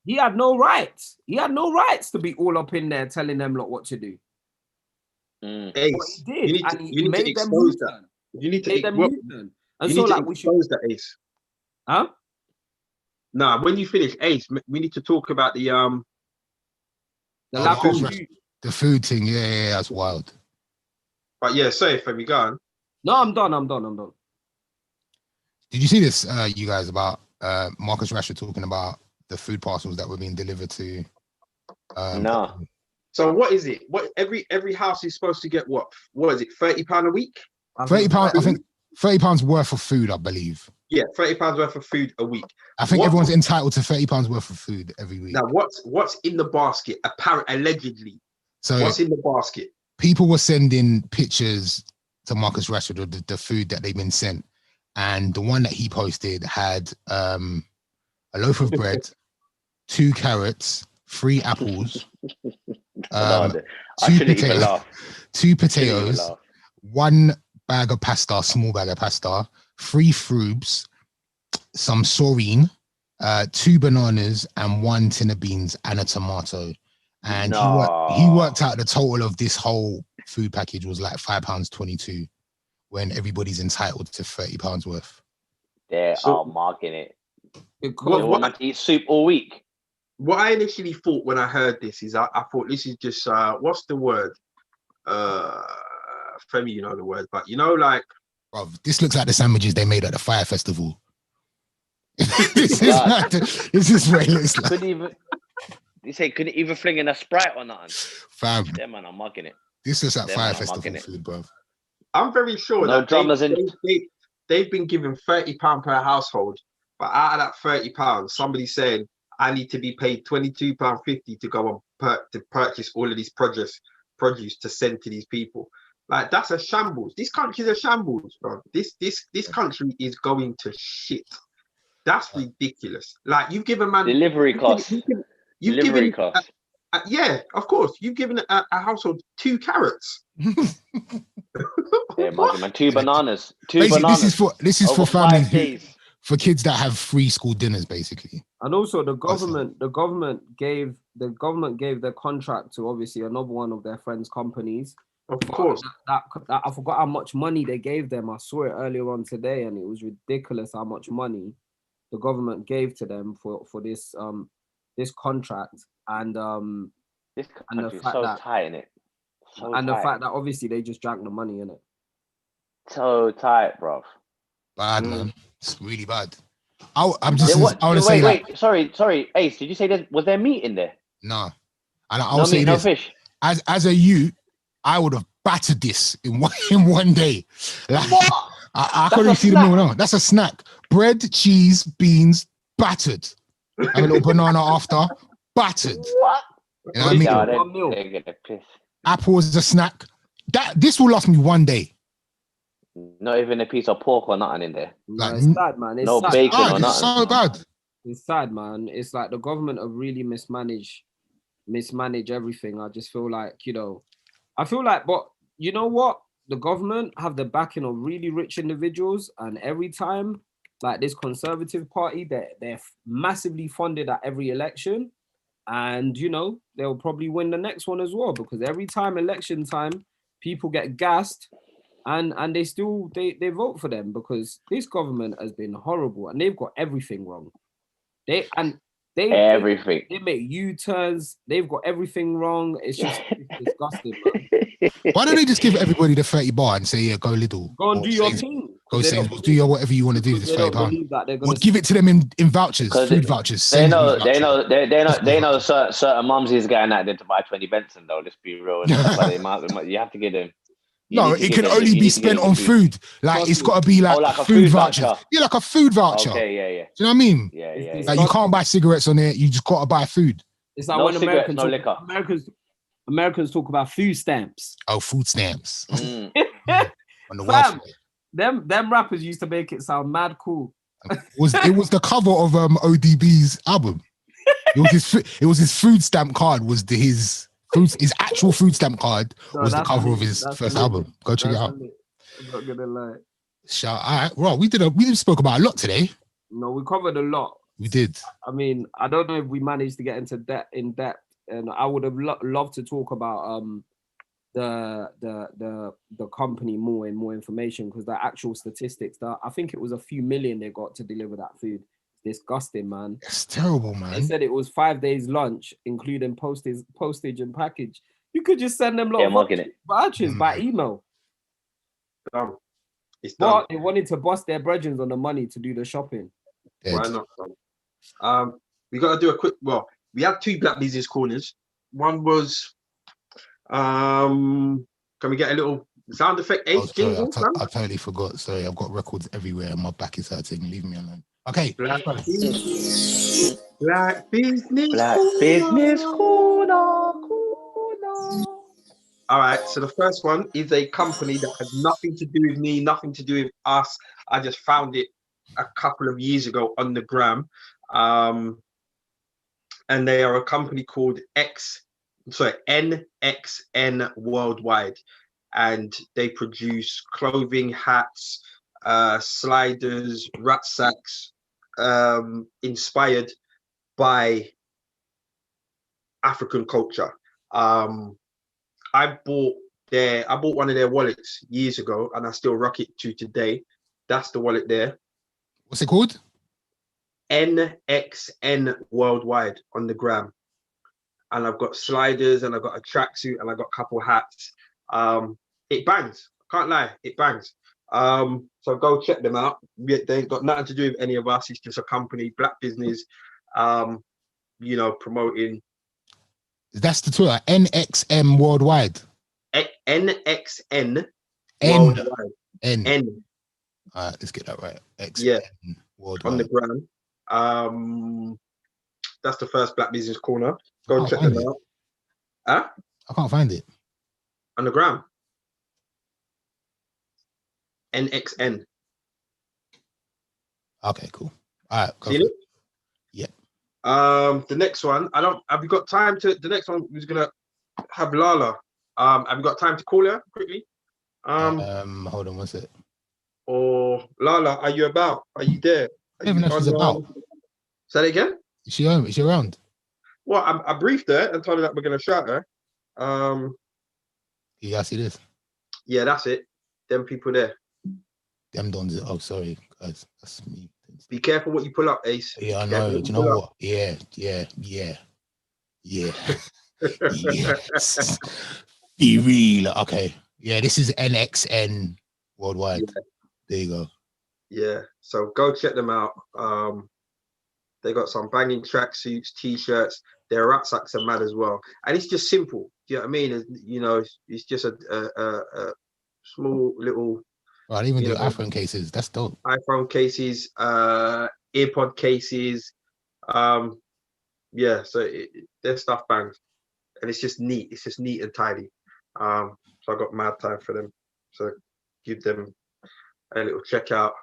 [SPEAKER 4] He had no rights. He had no rights to be all up in there telling them what to do.
[SPEAKER 3] Ace,
[SPEAKER 4] he did.
[SPEAKER 3] You need to expose that. You need to expose that, Ace.
[SPEAKER 4] Huh?
[SPEAKER 3] Nah, when you finish, Ace, we need to talk about the
[SPEAKER 1] food thing. Yeah, that's wild.
[SPEAKER 3] But yeah, sorry, Femi, go on.
[SPEAKER 4] No, I'm done.
[SPEAKER 1] Did you see this, you guys, about Marcus Rashford talking about the food parcels that were being delivered to?
[SPEAKER 5] No.
[SPEAKER 3] So what is it? What every house is supposed to get? What is it? £30 a week?
[SPEAKER 1] £30. I think £30 worth of food, I believe.
[SPEAKER 3] Yeah, £30 worth of food a week.
[SPEAKER 1] I think everyone's entitled to £30 worth of food every week.
[SPEAKER 3] Now, what's in the basket? Allegedly. So what's in the basket?
[SPEAKER 1] People were sending pictures to Marcus Rashford of the food that they've been sent, and the one that he posted had a loaf of bread, 2 carrots, 3 apples, 2 potatoes, 1 bag of pasta, small bag of pasta, 3 frubes, some sorine, 2 bananas, and 1 tin of beans and a tomato. And he worked out the total of this whole food package was like £5.22, when everybody's entitled to £30 worth.
[SPEAKER 5] They are marking it. They want to eat soup all week.
[SPEAKER 3] What I initially thought when I heard this is I thought this is just what's the word? Femi, you know the word, but like.
[SPEAKER 1] Bro, this looks like the sandwiches they made at the fire festival. This is what it looks like.
[SPEAKER 5] Couldn't even fling in a Sprite or nothing.
[SPEAKER 1] Fam.
[SPEAKER 5] Them man, I'm mugging it.
[SPEAKER 1] This looks like fire festival food, bro.
[SPEAKER 3] I'm very sure that they've been given £30 per household, but out of that £30, somebody's saying, I need to be paid £22.50 to go to purchase all of this produce to send to these people. Like, that's a shambles. This country's a shambles, bro. This country is going to shit. That's ridiculous. Like, you've given man
[SPEAKER 5] delivery costs.
[SPEAKER 3] You've given Yeah, of course. You've given a household 2 carrots.
[SPEAKER 5] Yeah, man. 2 bananas.
[SPEAKER 1] Basically, this is for families
[SPEAKER 5] 5 days.
[SPEAKER 1] for kids that have free school dinners, basically.
[SPEAKER 4] And also the government gave their contract to obviously another one of their friends' companies.
[SPEAKER 3] Of course.
[SPEAKER 4] That I forgot how much money they gave them. I saw it earlier on today, and it was ridiculous how much money the government gave to them for this contract. And
[SPEAKER 5] this country is so tight in it.
[SPEAKER 4] The fact that obviously they just drank the money in it.
[SPEAKER 5] So tight, bro.
[SPEAKER 1] Bad, man. It's really bad. I want to say
[SPEAKER 5] wait. Sorry, Ace. Did you say was there meat in there?
[SPEAKER 1] No. And I'll say this.
[SPEAKER 5] No fish.
[SPEAKER 1] As a youth, I would have battered this in one day. Like,
[SPEAKER 5] what?
[SPEAKER 1] I couldn't see the meal now. That's a snack. Bread, cheese, beans, battered. Have a little banana after, battered.
[SPEAKER 5] What?
[SPEAKER 1] You know what I mean?
[SPEAKER 5] They're gonna piss.
[SPEAKER 1] Apple is a snack. This will last me one day.
[SPEAKER 5] Not even a piece of pork or nothing in there.
[SPEAKER 1] Like,
[SPEAKER 4] it's sad, man. It's
[SPEAKER 5] no
[SPEAKER 4] sad.
[SPEAKER 5] bacon or
[SPEAKER 1] It's
[SPEAKER 5] nothing.
[SPEAKER 1] so bad.
[SPEAKER 4] It's sad, man. It's like the government have really mismanaged everything. I just feel like, but you know what? The government have the backing of really rich individuals, and every time, like this Conservative Party, they're massively funded at every election, and they'll probably win the next one as well, because every time election time, people get gassed. And they still they vote for them because this government has been horrible and they've got everything wrong. They make U-turns. They've got everything wrong. It's just disgusting. Man.
[SPEAKER 1] Why don't they just give everybody the 30 bar and say, yeah, go Lidl.
[SPEAKER 4] Go and do your thing.
[SPEAKER 1] Go Sainsbury's, do your whatever you want to do. This 30 pound. Or give it to them in vouchers, food vouchers.
[SPEAKER 5] They know certain mums is going out there to buy 20 Benson though. Let's be real. But you have to give them.
[SPEAKER 1] No, it can only be spent on food. Like it's got to be like
[SPEAKER 5] a
[SPEAKER 1] food voucher. Yeah, like a food voucher.
[SPEAKER 5] Okay, yeah.
[SPEAKER 1] Do you know what I mean?
[SPEAKER 5] Yeah.
[SPEAKER 1] Like you can't buy cigarettes on it. You just got to buy food.
[SPEAKER 4] It's like when Americans talk about food stamps.
[SPEAKER 1] Oh, food stamps.
[SPEAKER 5] Mm.
[SPEAKER 1] On the welfare.
[SPEAKER 4] Them rappers used to make it sound mad cool.
[SPEAKER 1] It was the cover of ODB's album. It was his food stamp card. His actual food stamp card was the cover of his first album. Go check it out.
[SPEAKER 4] I'm not gonna lie.
[SPEAKER 1] All right, well, we didn't spoke about a lot today.
[SPEAKER 4] No, we covered a lot.
[SPEAKER 1] We did.
[SPEAKER 4] I mean, I don't know if we managed to get into in depth, and I would have loved to talk about the company more information, because the actual statistics that I think it was a few million they got to deliver that food. Disgusting, man.
[SPEAKER 1] It's terrible, man.
[SPEAKER 4] They said it was 5 days lunch, including postage and package. You could just send them vouchers by email.
[SPEAKER 3] It's done.
[SPEAKER 4] But they wanted to bust their brethren on the money to do the shopping.
[SPEAKER 3] Why not? We got to do a quick. Well, we had 2 Black Business Corners. One was, can we get a little sound effect?
[SPEAKER 1] I totally forgot. Sorry, I've got records everywhere and my back is hurting. Leave me alone. Okay.
[SPEAKER 3] Black Business
[SPEAKER 5] Corner.
[SPEAKER 3] All right. So the first one is a company that has nothing to do with me, nothing to do with us. I just found it a couple of years ago on the gram. And they are a company called NXN Worldwide. And they produce clothing, hats, sliders, rucksacks, inspired by African culture. I bought one of their wallets years ago, and I still rock it to today. That's the wallet there.
[SPEAKER 1] What's it called?
[SPEAKER 3] NXN Worldwide on the gram. And I've got sliders, and I've got a tracksuit, and I've got a couple hats. It bangs. I can't lie, it bangs. So go check them out. They ain't got nothing to do with any of us. It's just a company, Black business, promoting.
[SPEAKER 1] That's the Twitter, NXM Worldwide.
[SPEAKER 3] NXN
[SPEAKER 1] Worldwide.
[SPEAKER 3] N.
[SPEAKER 1] All right, let's get that right.
[SPEAKER 3] XN
[SPEAKER 1] Worldwide.
[SPEAKER 3] On the gram. That's the first Black Business Corner. Go check them out. Huh?
[SPEAKER 1] I can't find it.
[SPEAKER 3] On the gram. NXN.
[SPEAKER 1] Okay, cool. All right.
[SPEAKER 3] See it?
[SPEAKER 1] Yep.
[SPEAKER 3] The next one, have you got time to, the next one was gonna have Lala. Have you got time to call her quickly?
[SPEAKER 1] Hold on, what's it?
[SPEAKER 3] Or Lala, are you about? Are you there?
[SPEAKER 1] I don't even know if she's about.
[SPEAKER 3] Say that again?
[SPEAKER 1] Is she home? Is she around?
[SPEAKER 3] Well, I briefed her and told her that we're gonna shout her.
[SPEAKER 1] Yeah, I see this.
[SPEAKER 3] Yeah, that's it. Them people there.
[SPEAKER 1] Them dons. Oh, sorry, guys. That's me.
[SPEAKER 3] Be careful what you pull up, Ace.
[SPEAKER 1] Yeah, I know. Do you know what? Yeah. Yes. Be real. Okay. Yeah, this is NXN worldwide. Yeah. There you go.
[SPEAKER 3] Yeah. So go check them out. They got some banging tracksuits, t-shirts. Their rucksacks are mad as well, and it's just simple. Do you know what I mean? You know, it's just a small little.
[SPEAKER 1] Oh, I didn't even do iPhone cases. That's dope.
[SPEAKER 3] iPhone cases, earpod cases. Yeah, so their stuff bangs, and it's just neat. It's just neat and tidy. So I got mad time for them. So give them a little check out.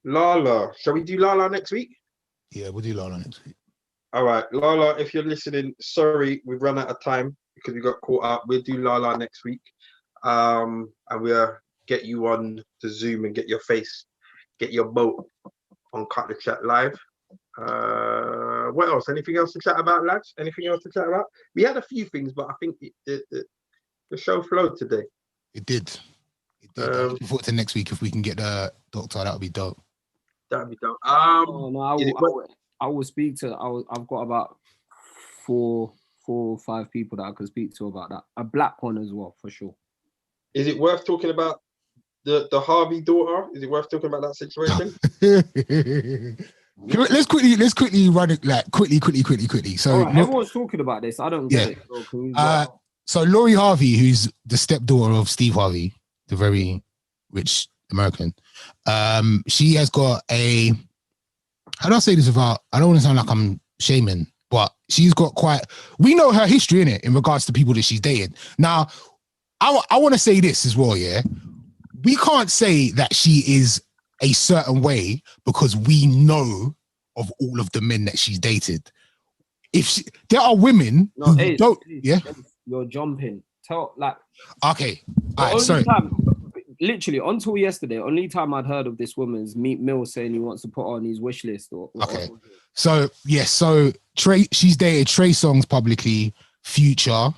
[SPEAKER 3] Lala, shall we do Lala next week?
[SPEAKER 1] Yeah, we'll do Lala next week.
[SPEAKER 3] All right, Lala, if you're listening, sorry, we've run out of time because we got caught up. We'll do Lala next week. And we'll get you on the Zoom and get your face, get your boat on Cut the Chat Live. What else? Anything else to chat about, lads? Anything else to chat about? We had a few things, but I think the show flowed today.
[SPEAKER 1] It did. I'm looking forward to next week. If we can get the doctor, that would be dope.
[SPEAKER 3] That'd be dope.
[SPEAKER 4] I will speak to. I've got about four or five people that I can speak to about that. A black one as well, for sure.
[SPEAKER 3] Is it worth talking about the Harvey daughter? Is it worth talking about that situation?
[SPEAKER 1] let's quickly run it, like quickly. So
[SPEAKER 4] everyone's talking about this. I don't get it.
[SPEAKER 1] So Lori Harvey, who's the stepdaughter of Steve Harvey, the very rich American, she has got a. How do I say this without? I don't want to sound like I'm shaming, but she's got quite. We know her history in it in regards to people that she's dated. Now, I want to say this as well. Yeah, we can't say that she is a certain way because we know of all of the men that she's dated. There are women who don't.
[SPEAKER 4] You're jumping.
[SPEAKER 1] Okay. All right. Sorry.
[SPEAKER 4] Literally, until yesterday, only time I'd heard of this woman is Meek Mill saying he wants to put her on his wish list.
[SPEAKER 1] Okay. So Trey, she's dated Trey Songz publicly, Future,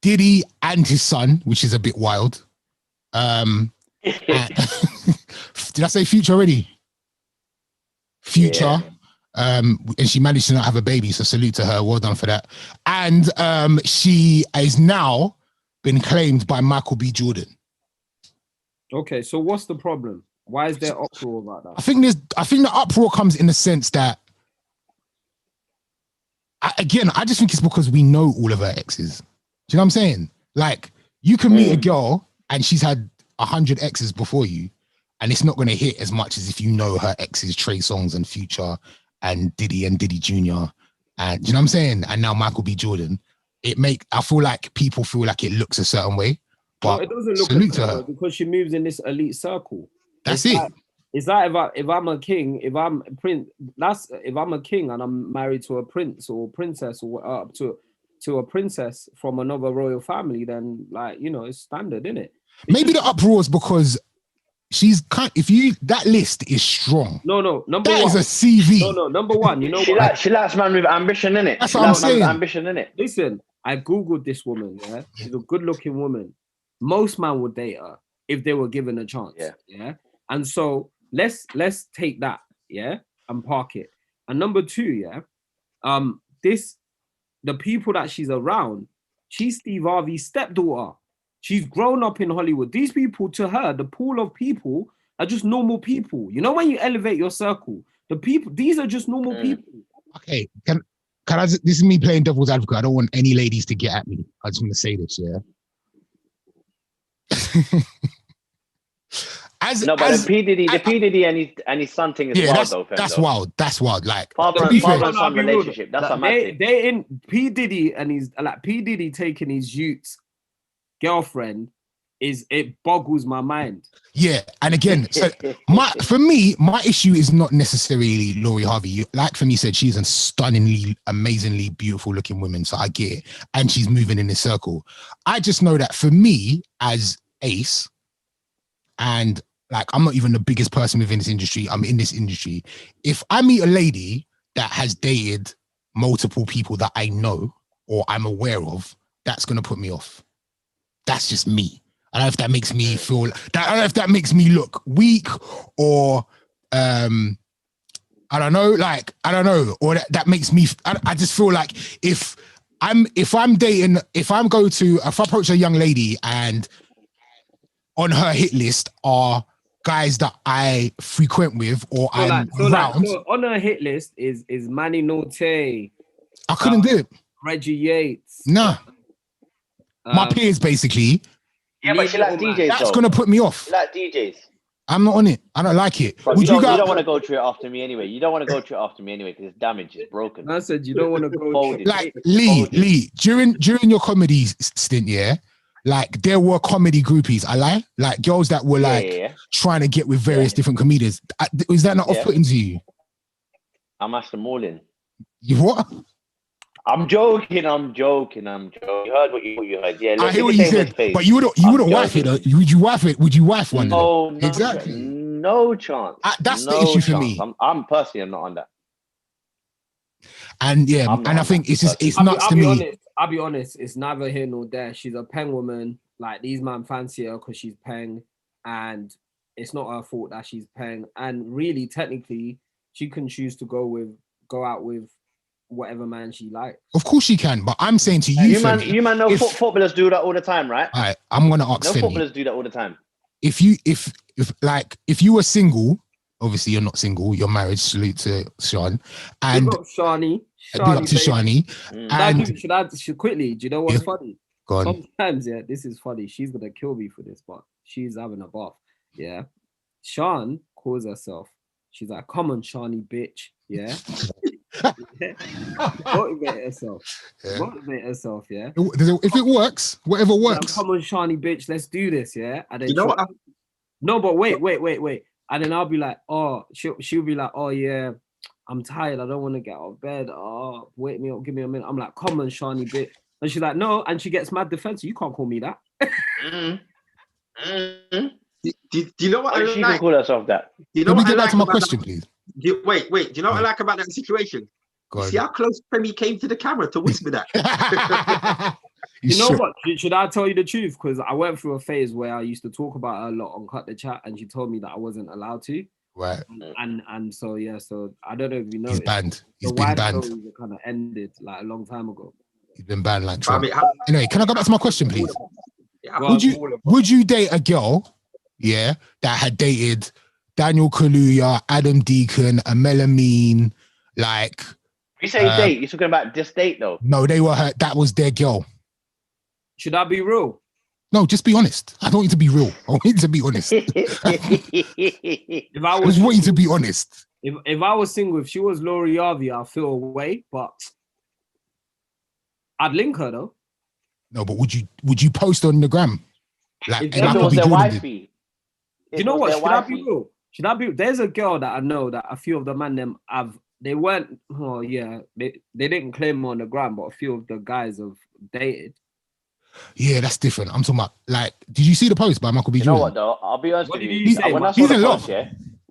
[SPEAKER 1] Diddy, and his son, which is a bit wild. Did I say Future already? Future. Yeah. And she managed to not have a baby, so salute to her. Well done for that. And she is now been claimed by Michael B. Jordan.
[SPEAKER 4] Okay, so what's the problem? Why is there uproar about that?
[SPEAKER 1] I think the uproar comes in the sense that, I just think it's because we know all of her exes. Do you know what I'm saying? Like, you can meet a girl and she's had 100 exes before you, and it's not going to hit as much as if you know her exes, Trey Songz and Future and Diddy Jr. And do you know what I'm saying? And now Michael B. Jordan. I feel like people feel like it looks a certain way. But
[SPEAKER 4] it doesn't look salute to her because she moves in this elite circle.
[SPEAKER 1] That's it.
[SPEAKER 4] It's like if I'm a king, if I'm a king and I'm married to a prince or princess or up to a princess from another royal family, then it's standard, isn't it?
[SPEAKER 1] Maybe the uproar is because she's that list is strong.
[SPEAKER 4] No. Number
[SPEAKER 1] that
[SPEAKER 4] one
[SPEAKER 1] is a CV.
[SPEAKER 4] No. Number one, you know
[SPEAKER 5] she likes man with ambition, innit?
[SPEAKER 1] That's what I'm saying.
[SPEAKER 5] Ambition, innit?
[SPEAKER 4] Listen, I googled this woman. Yeah, she's a good-looking woman. Most man would date her if they were given a chance. Yeah. And so let's take that, and park it. And number two, the people that she's around, she's Steve Harvey's stepdaughter. She's grown up in Hollywood. These people, to her, the pool of people are just normal people. You know, when you elevate your circle, these are just normal people.
[SPEAKER 1] Okay, can I? This is me playing devil's advocate. I don't want any ladies to get at me. I just want to say this,
[SPEAKER 5] the P Diddy and his son thing is wild though.
[SPEAKER 1] That's wild. That's wild. Like
[SPEAKER 5] father and son relationship. That's a mad thing.
[SPEAKER 4] They in P Diddy and P Diddy taking his youth's girlfriend it boggles my mind.
[SPEAKER 1] Yeah, and again, so for me, my issue is not necessarily Lori Harvey. Like Femi said, she's a stunningly, amazingly beautiful looking woman, so I get it. And she's moving in this circle. I just know that for me, as Ace, and like I'm not even the biggest person within this industry, I'm in this industry. If I meet a lady that has dated multiple people that I know or I'm aware of, that's gonna put me off. That's just me. I don't know if that makes me feel that. I don't know if that makes me look weak or I don't know. Like I don't know, or that makes me. I just feel like if I approach a young lady and on her hit list are guys that I frequent with or I'm around.
[SPEAKER 4] So on her hit list is Manny Note. I
[SPEAKER 1] couldn't do it.
[SPEAKER 4] Reggie Yates.
[SPEAKER 1] Nah. My peers basically.
[SPEAKER 5] Yeah, but she likes DJs.
[SPEAKER 1] That's gonna put me off.
[SPEAKER 5] She likes DJs.
[SPEAKER 1] I'm not on it. I don't like it.
[SPEAKER 5] Bro, you don't want to go through it after me anyway. You don't want to go through it after me anyway because it's damaged, it's broken.
[SPEAKER 4] I said you don't want to go
[SPEAKER 5] folded.
[SPEAKER 1] Like Lee, during your comedy stint, yeah, like there were comedy groupies. I lie, like girls that were like trying to get with various different comedians. Was that not off-putting to you?
[SPEAKER 5] I'm asked them all in.
[SPEAKER 1] You what?
[SPEAKER 5] I'm joking. You heard what you heard. Yeah,
[SPEAKER 1] I hear what you said, but you wouldn't wife it. Would you wife it? Would you wife one?
[SPEAKER 5] No,
[SPEAKER 1] exactly.
[SPEAKER 5] No chance.
[SPEAKER 1] That's the issue for me.
[SPEAKER 5] I'm personally not on that.
[SPEAKER 1] And I think it's nuts to me.
[SPEAKER 4] I'll be honest. It's neither here nor there. She's a Peng woman. Like these man fancy her because she's Peng, and it's not her fault that she's Peng. And really, technically, she can choose to go out with whatever man she likes.
[SPEAKER 1] Of course she can, but I'm saying to you,
[SPEAKER 5] you man know footballers do that all the time, right?
[SPEAKER 1] All right, I'm gonna ask Femi.
[SPEAKER 5] Footballers do that all the time.
[SPEAKER 1] If you were single, obviously you're not single, you're married. Salute to Sean and
[SPEAKER 4] big up Shawnee.
[SPEAKER 1] Big up to Shawnee. And
[SPEAKER 4] should quickly. Do you know what's funny?
[SPEAKER 1] Go on.
[SPEAKER 4] Sometimes, this is funny. She's gonna kill me for this, but she's having a bath. Yeah, Sean calls herself. She's like, "Come on, Shawnee, bitch." Yeah. Motivate herself. Yeah.
[SPEAKER 1] If it works, whatever works.
[SPEAKER 4] Come on, Shawnee, bitch, let's do this, yeah. And then
[SPEAKER 3] you know what?
[SPEAKER 4] No, but wait. And then I'll be like, oh, she'll be like, oh yeah, I'm tired. I don't want to get out of bed. Oh, wake me up, give me a minute. I'm like, come on, Shawnee, bitch. And she's like, no, and she gets mad defensive. You can't call me that.
[SPEAKER 3] Do you know what?
[SPEAKER 5] She can call herself that.
[SPEAKER 3] You know
[SPEAKER 1] Let me
[SPEAKER 3] what
[SPEAKER 1] get
[SPEAKER 3] I
[SPEAKER 1] back
[SPEAKER 3] like
[SPEAKER 1] to my
[SPEAKER 3] about
[SPEAKER 1] question,
[SPEAKER 3] that?
[SPEAKER 1] please.
[SPEAKER 3] Wait. Do you know what I like about that situation? See how close Femi came to the camera to whisper that.
[SPEAKER 4] You know what? Should I tell you the truth? Because I went through a phase where I used to talk about her a lot on Cut the Chat, and she told me that I wasn't allowed to.
[SPEAKER 1] Right.
[SPEAKER 4] And so so I don't know if you know.
[SPEAKER 1] He's banned. He's
[SPEAKER 4] been
[SPEAKER 1] banned.
[SPEAKER 4] It kind of ended like a long time ago.
[SPEAKER 1] He's been banned like Trump. Anyway, can I go back to my question, please?
[SPEAKER 3] Yeah,
[SPEAKER 1] would you date a girl, that had dated Daniel Kaluuya, Adam Deacon, Amela Mean, like?
[SPEAKER 5] You say date? You're talking about this date though?
[SPEAKER 1] No, they were her. That was their girl.
[SPEAKER 4] Should I be real?
[SPEAKER 1] No, just be honest. I don't want you to be real. I want you to be honest.
[SPEAKER 4] If I
[SPEAKER 1] just want you to be honest.
[SPEAKER 4] If I was single, if she was Lori Harvey, I'd feel away, but I'd link her though.
[SPEAKER 1] No, but would you post on the gram?
[SPEAKER 5] Like, if it was their wifey.
[SPEAKER 4] You know what? Should I be real? Should I be? There's a girl that I know that a few of the man them have. They weren't. Oh yeah, they didn't claim on the gram, but a few of the guys have dated.
[SPEAKER 1] Yeah, that's different. I'm talking about like. Did you see the post by Michael B. Jordan?
[SPEAKER 5] You know what though? I'll be honest with you.
[SPEAKER 1] He's in love.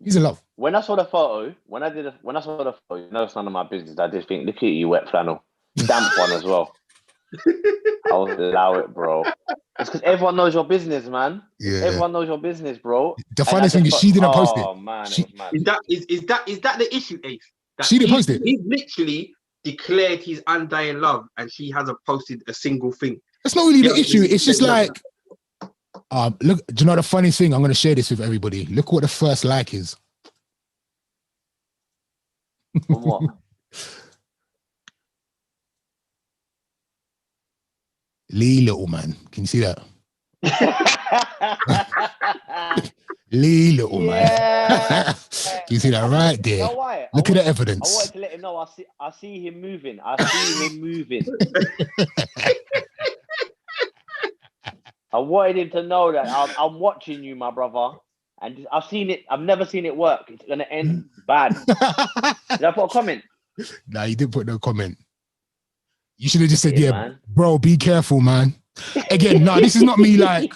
[SPEAKER 1] He's in love.
[SPEAKER 5] When I saw the photo, when I saw the photo, it's none of my business. I just think, look at you, wet flannel, damp one as well. I'll allow it, bro. It's because everyone knows your business, man.
[SPEAKER 1] Yeah.
[SPEAKER 5] Everyone knows your business, bro.
[SPEAKER 1] The funniest thing is she didn't post it.
[SPEAKER 5] Oh man,
[SPEAKER 3] is that the issue, Ace?
[SPEAKER 1] She didn't post it.
[SPEAKER 3] He literally declared his undying love, and she hasn't posted a single thing.
[SPEAKER 1] That's not really the issue. It's just like, look. Do you know the funny thing? I'm going to share this with everybody. Look what the first like is.
[SPEAKER 5] What?
[SPEAKER 1] Lee Little Man. Can you see that? Lee Little Man. Can you see that right there?
[SPEAKER 5] You know
[SPEAKER 1] Look at the evidence.
[SPEAKER 5] I wanted to let him know I see him moving. I wanted him to know that I'm watching you, my brother, and I've seen it. I've never seen it work. It's gonna end bad. Did I put a comment?
[SPEAKER 1] Nah, you didn't put no comment. You should have just said, "Yeah,
[SPEAKER 5] man.
[SPEAKER 1] Bro, be careful, man." Again, no, this is not me. Like,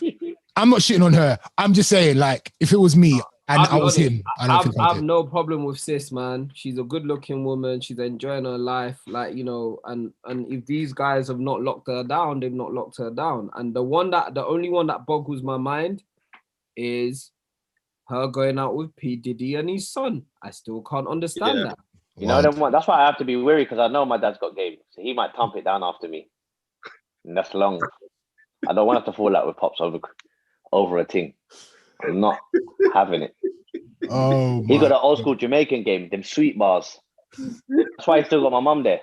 [SPEAKER 1] I'm not shitting on her. I'm just saying, like, if it was me and I was him, I
[SPEAKER 4] have no problem with sis, man. She's a good-looking woman. She's enjoying her life, like, you know. And if these guys have not locked her down, they've not locked her down. And the only one that boggles my mind is her going out with P Diddy and his son. I still can't understand that.
[SPEAKER 5] You know, that's why I have to be wary, because I know my dad's got game, so he might thump it down after me. And that's long. I don't want us to fall out with Pops over a thing. I'm not having it.
[SPEAKER 1] Oh,
[SPEAKER 5] he got an old school Jamaican game, them sweet bars. That's why he still got my mum there.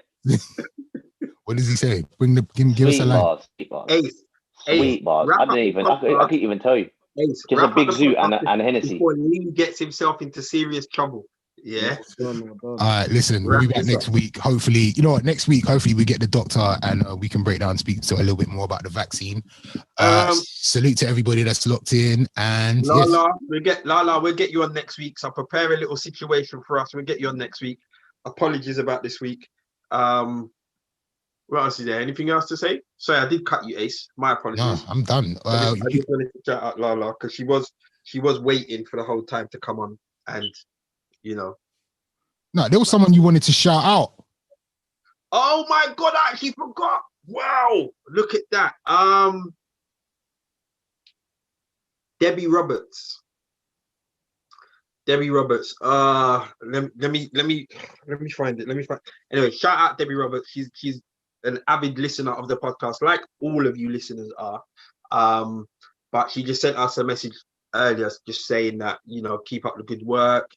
[SPEAKER 1] What does he say? Give us a line.
[SPEAKER 5] Sweet bars.
[SPEAKER 3] Sweet
[SPEAKER 5] bars. I can't even tell you. Just a big zoo and a Hennessy.
[SPEAKER 3] Before Lee gets himself into serious trouble. Yeah.
[SPEAKER 1] All right, listen, we'll be back next week. Hopefully, you know what, next week, hopefully we get the doctor and we can break down and speak to a little bit more about the vaccine. Salute to everybody that's locked in. And
[SPEAKER 3] Lala, we'll get you on next week. So prepare a little situation for us. We'll get you on next week. Apologies about this week. What else is there? Anything else to say? Sorry, I did cut you, Ace. My apologies.
[SPEAKER 1] No, I'm done.
[SPEAKER 3] I just wanted to shout out Lala because she was waiting for the whole time to come on, and you know.
[SPEAKER 1] No, there was someone you wanted to shout out.
[SPEAKER 3] Oh my God, I actually forgot. Wow, look at that. Debbie Roberts. Let me find it. Anyway, shout out Debbie Roberts. She's an avid listener of the podcast, like all of you listeners are. But she just sent us a message earlier, just saying that, you know, keep up the good work.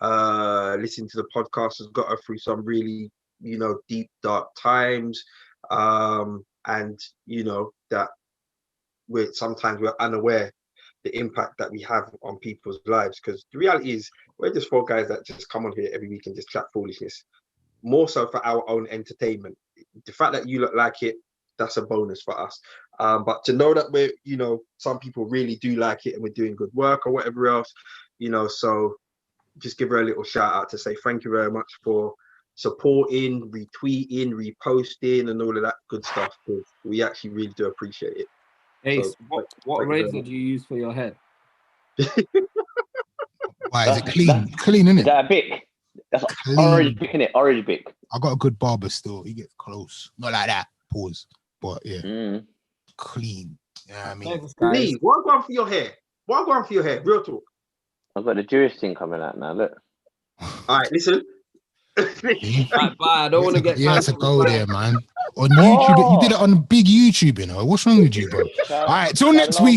[SPEAKER 3] Listening to the podcast has got her through some really, you know, deep, dark times. And you know, that sometimes we're unaware the impact that we have on people's lives, because the reality is we're just four guys that just come on here every week and just chat foolishness, more so for our own entertainment. The fact that you look like it, that's a bonus for us. But to know that we're, you know, some people really do like it and we're doing good work or whatever else, you know, so just give her a little shout out to say thank you very much for supporting, retweeting, reposting and all of that good stuff, because we actually really do appreciate it.
[SPEAKER 4] Ace, so, what razor do you use for your hair?
[SPEAKER 1] Why is it clean? Clean, isn't it?
[SPEAKER 5] That Bic. That's orange Bic, innit? Orange Bic.
[SPEAKER 1] I got a good barber still. He gets close. Not like that. Pause. But yeah. Clean. Yeah, I mean.
[SPEAKER 3] Lee, what going for your hair? What going for your hair? Real talk.
[SPEAKER 5] I've got the Jewish thing coming out now. Look.
[SPEAKER 3] All right, listen.
[SPEAKER 4] Right, bye. I don't want to get.
[SPEAKER 1] You had to go there, man. On YouTube, you did it on big YouTube, you know. What's wrong with you, bro? All right, till next week.